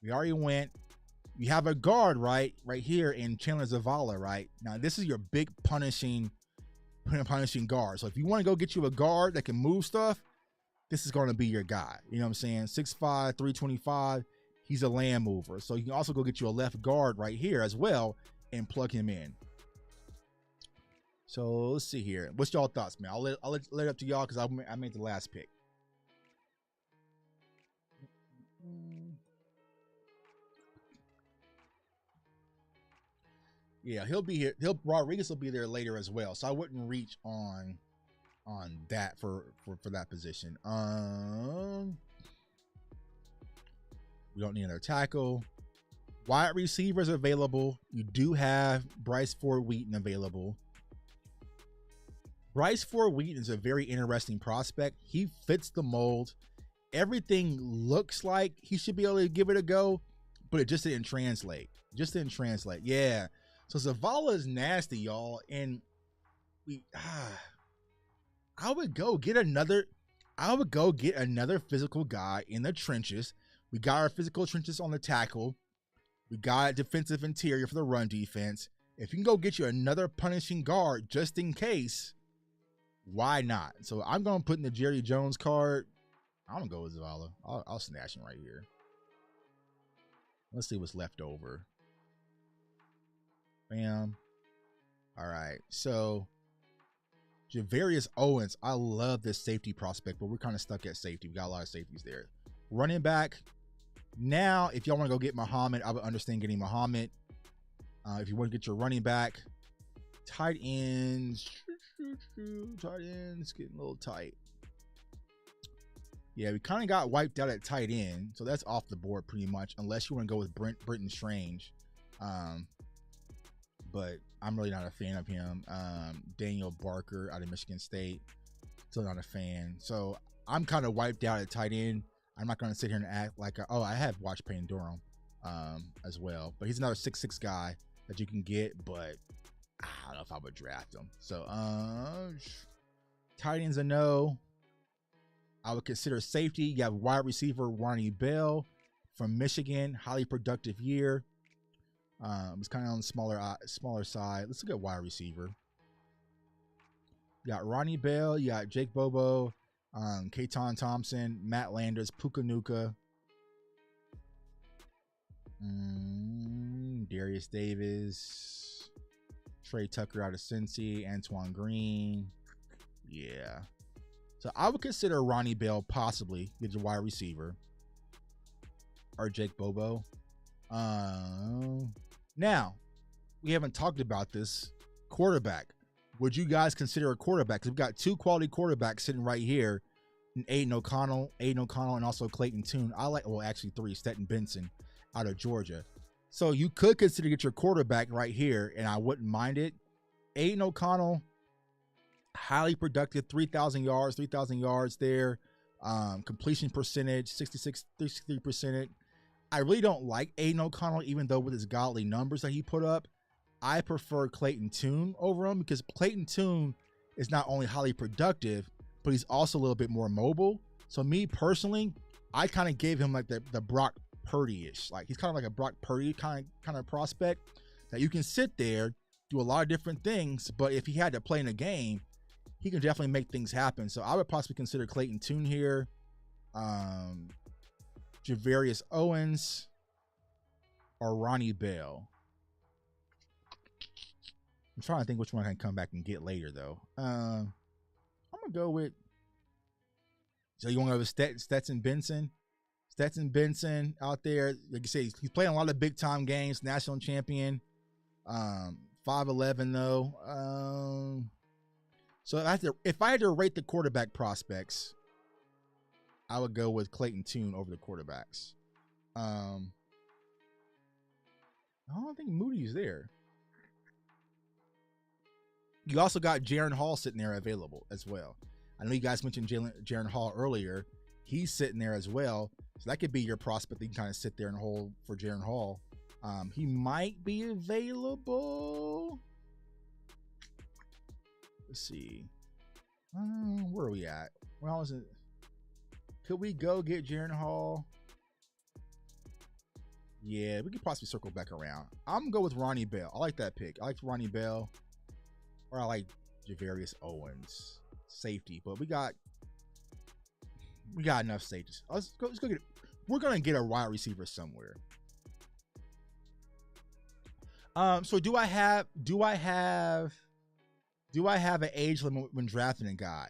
we already went. You have a guard right here in Chandler Zavala, right? Now this is your big punishing guard. So if you want to go get you a guard that can move stuff, this is going to be your guy. You know what I'm saying? 6'5", 325. He's a land mover. So you can also go get you a left guard right here as well and plug him in. So let's see here. What's y'all thoughts, man? I'll let it up to y'all because I made the last pick. Yeah, he'll be here. Rodriguez will be there later as well. So I wouldn't reach on that for that position. We don't need another tackle. Wide receivers available. You do have Bryce Ford Wheaton available. Bryce Ford Wheaton is a very interesting prospect. He fits the mold. Everything looks like he should be able to give it a go, but it just didn't translate. Yeah. So Zavala is nasty, y'all. And I would go get another physical guy in the trenches. We got our physical trenches on the tackle. We got defensive interior for the run defense. If you can go get you another punishing guard just in case, why not? So I'm going to put in the Jerry Jones card. I'm going to go with Zavala. I'll snatch him right here. Let's see what's left over. Bam. All right. So Javarius Owens. I love this safety prospect, but we're kind of stuck at safety. We got a lot of safeties there. Running back. Now, if y'all want to go get Muhammad, I would understand getting Muhammad. If you want to get your running back, tight ends getting a little tight. Yeah, we kind of got wiped out at tight end, so that's off the board pretty much, unless you want to go with Brenton Strange. But I'm really not a fan of him. Daniel Barker out of Michigan State, still not a fan. So I'm kind of wiped out at tight end. I'm not going to sit here and act like, I have watched Payne Durham as well. But he's another 6'6" guy that you can get, but I don't know if I would draft him. So tight end's a no. I would consider safety. You have wide receiver Ronnie Bell from Michigan, highly productive year. It's kind of on the smaller side. Let's look at wide receiver. You got Ronnie Bell. You got Jake Bobo. Katon Thompson, Matt Landers, Pukanuka, Darius Davis, Trey Tucker out of Cincy, Antoine Green. Yeah. So I would consider Ronnie Bell possibly get your wide receiver, or Jake Bobo. Now, we haven't talked about this. Quarterback. Would you guys consider a quarterback? Because we've got two quality quarterbacks sitting right here, and Aiden O'Connell, and also Clayton Tune. Actually three, Stetton Benson out of Georgia. So you could consider get your quarterback right here, and I wouldn't mind it. Aiden O'Connell, highly productive, 3,000 yards there. Completion percentage, 63%. I really don't like Aiden O'Connell, even though with his godly numbers that he put up. I prefer Clayton Tune over him because Clayton Tune is not only highly productive, but he's also a little bit more mobile. So me personally, I kind of gave him like the Brock Purdy-ish. Like he's kind of like a Brock Purdy kind of prospect that you can sit there, do a lot of different things, but if he had to play in a game, he can definitely make things happen. So I would possibly consider Clayton Tune here. Javarius Owens or Ronnie Bell. I'm trying to think which one I can come back and get later, though. I'm going to go with... So you want to go with Stetson Benson? Stetson Benson out there. Like you say, he's playing a lot of big-time games. National champion. 5'11", though. So if I had to rate the quarterback prospects, I would go with Clayton Tune over the quarterbacks. I don't think Moody's there. You also got Jaron Hall sitting there available as well. I know you guys mentioned Jaron Hall earlier. He's sitting there as well. So that could be your prospect that you can kind of sit there and hold for Jaron Hall. He might be available. Let's see. Where are we at? Well, is it? Could we go get Jaron Hall? Yeah, we could possibly circle back around. I'm going to go with Ronnie Bell. I like that pick. I like Ronnie Bell. Or I like Javarius Owens. Safety. But we got enough safeties. Let's go get it. we're gonna get a wide receiver somewhere. So do I have an age limit when drafting a guy?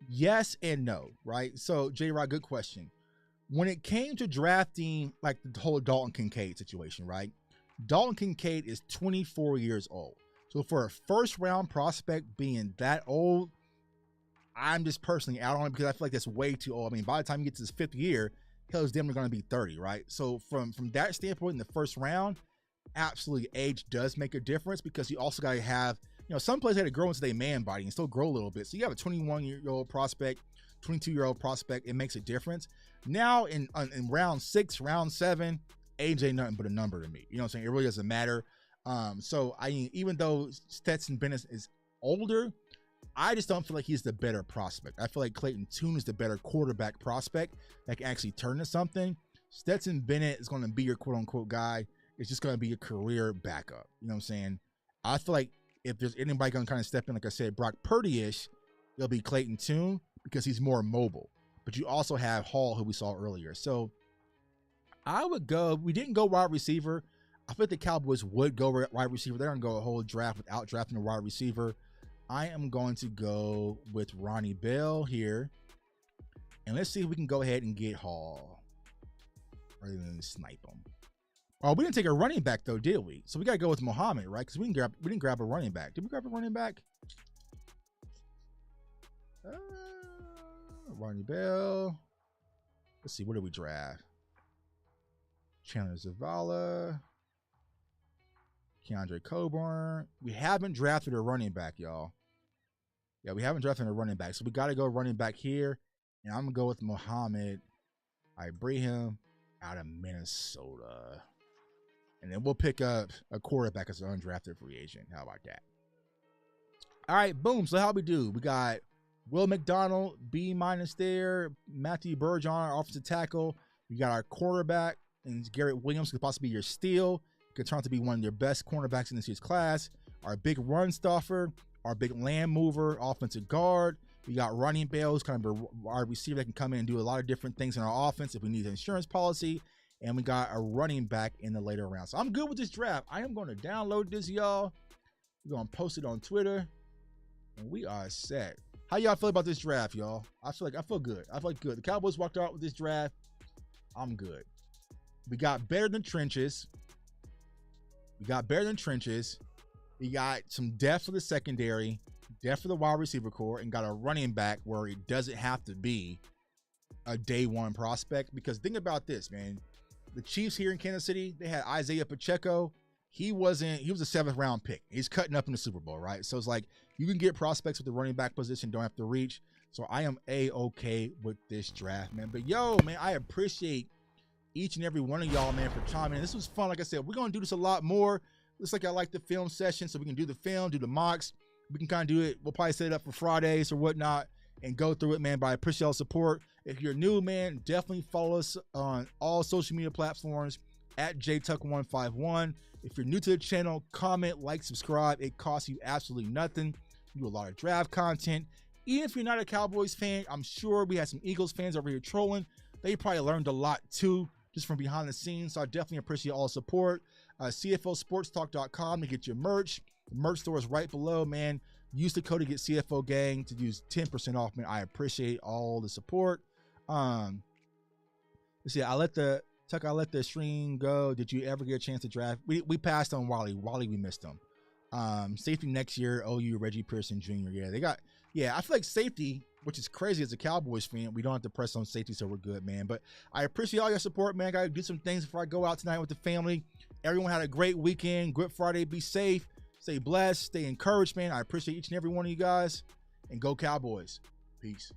Yes and no, right? So J-Rod, good question. When it came to drafting, like the whole Dalton Kincaid situation, right? Dalton Kincaid is 24 years old. So for a first round prospect being that old, I'm just personally out on it because I feel like that's way too old. I mean, by the time he gets to his 5th year, he's definitely going to be 30, right? So from that standpoint in the first round, absolutely age does make a difference because you also got to have, some players had to grow into their man body and still grow a little bit. So you have a 21-year-old prospect, 22-year-old prospect, it makes a difference. Now in round 6, round 7, age ain't nothing but a number to me. You know what I'm saying? It really doesn't matter. So even though Stetson Bennett is older, I just don't feel like he's the better prospect. I feel like Clayton Tune is the better quarterback prospect that can actually turn to something. Stetson Bennett is going to be your quote-unquote guy. It's just going to be a career backup. You know what I'm saying? I feel like if there's anybody going to kind of step in, like I said, Brock Purdy-ish, it'll be Clayton Tune because he's more mobile. But you also have Hall, who we saw earlier. So I would go, we didn't go wide receiver. I think the Cowboys would go wide receiver. They're going to go a whole draft without drafting a wide receiver. I am going to go with Ronnie Bell here. And let's see if we can go ahead and get Hall rather than snipe him. Oh, we didn't take a running back though, did we? So we got to go with Muhammad, right? Because we didn't grab a running back. Did we grab a running back? Ronnie Bell. Let's see, what did we draft? Chandler Zavala. Keandre Coburn. We haven't drafted a running back, y'all. Yeah, we haven't drafted a running back. So we got to go running back here. And I'm going to go with Muhammad Ibrahim out of Minnesota. And then we'll pick up a quarterback as an undrafted free agent. How about that? All right, boom. So how we do? We got Will McDonald, B- there. Matthew Bergeron, our offensive tackle. We got our quarterback, and Garrett Williams could possibly be your steal. Could turn out to be one of your best cornerbacks in this year's class. Our big run stuffer, our big land mover, offensive guard. We got running Bales, kind of our receiver that can come in and do a lot of different things in our offense if we need an insurance policy. And we got a running back in the later rounds. So I'm good with this draft. I am going to download this, y'all. We're going to post it on Twitter. And we are set. How y'all feel about this draft, y'all? I feel good. I feel like good. The Cowboys walked out with this draft. I'm good. We got better than trenches. We got some depth for the secondary, depth for the wide receiver core, and got a running back where it doesn't have to be a day one prospect. Because think about this, man. The Chiefs here in Kansas City, they had Isaiah Pacheco. He was a 7th round pick. He's cutting up in the Super Bowl, right? So it's like you can get prospects with the running back position, don't have to reach. So I am A-okay with this draft, man. But yo, man, I appreciate each and every one of y'all, man, for chiming in. This was fun. Like I said, we're going to do this a lot more. Looks like I like the film session, so we can do the film, do the mocks. We can kind of do it. We'll probably set it up for Fridays or whatnot and go through it, man. But I appreciate y'all's support. If you're new, man, definitely follow us on all social media platforms at JTuck151. If you're new to the channel, comment, like, subscribe. It costs you absolutely nothing. We do a lot of draft content. Even if you're not a Cowboys fan, I'm sure we had some Eagles fans over here trolling. They probably learned a lot too, just from behind the scenes. So I definitely appreciate all the support. CFOsportstalk.com to get your merch. The merch store is right below, man. Use the code to get CFO Gang to use 10% off, man. I appreciate all the support. Let's see. I let the stream go. Did you ever get a chance to draft? We passed on Wally. We missed him. Safety next year. OU Reggie Pearson Jr. Yeah, I feel like safety, which is crazy as a Cowboys fan, we don't have to press on safety, so we're good, man. But I appreciate all your support, man. I got to do some things before I go out tonight with the family. Everyone had a great weekend. Good Friday. Be safe. Stay blessed. Stay encouraged, man. I appreciate each and every one of you guys. And go Cowboys. Peace.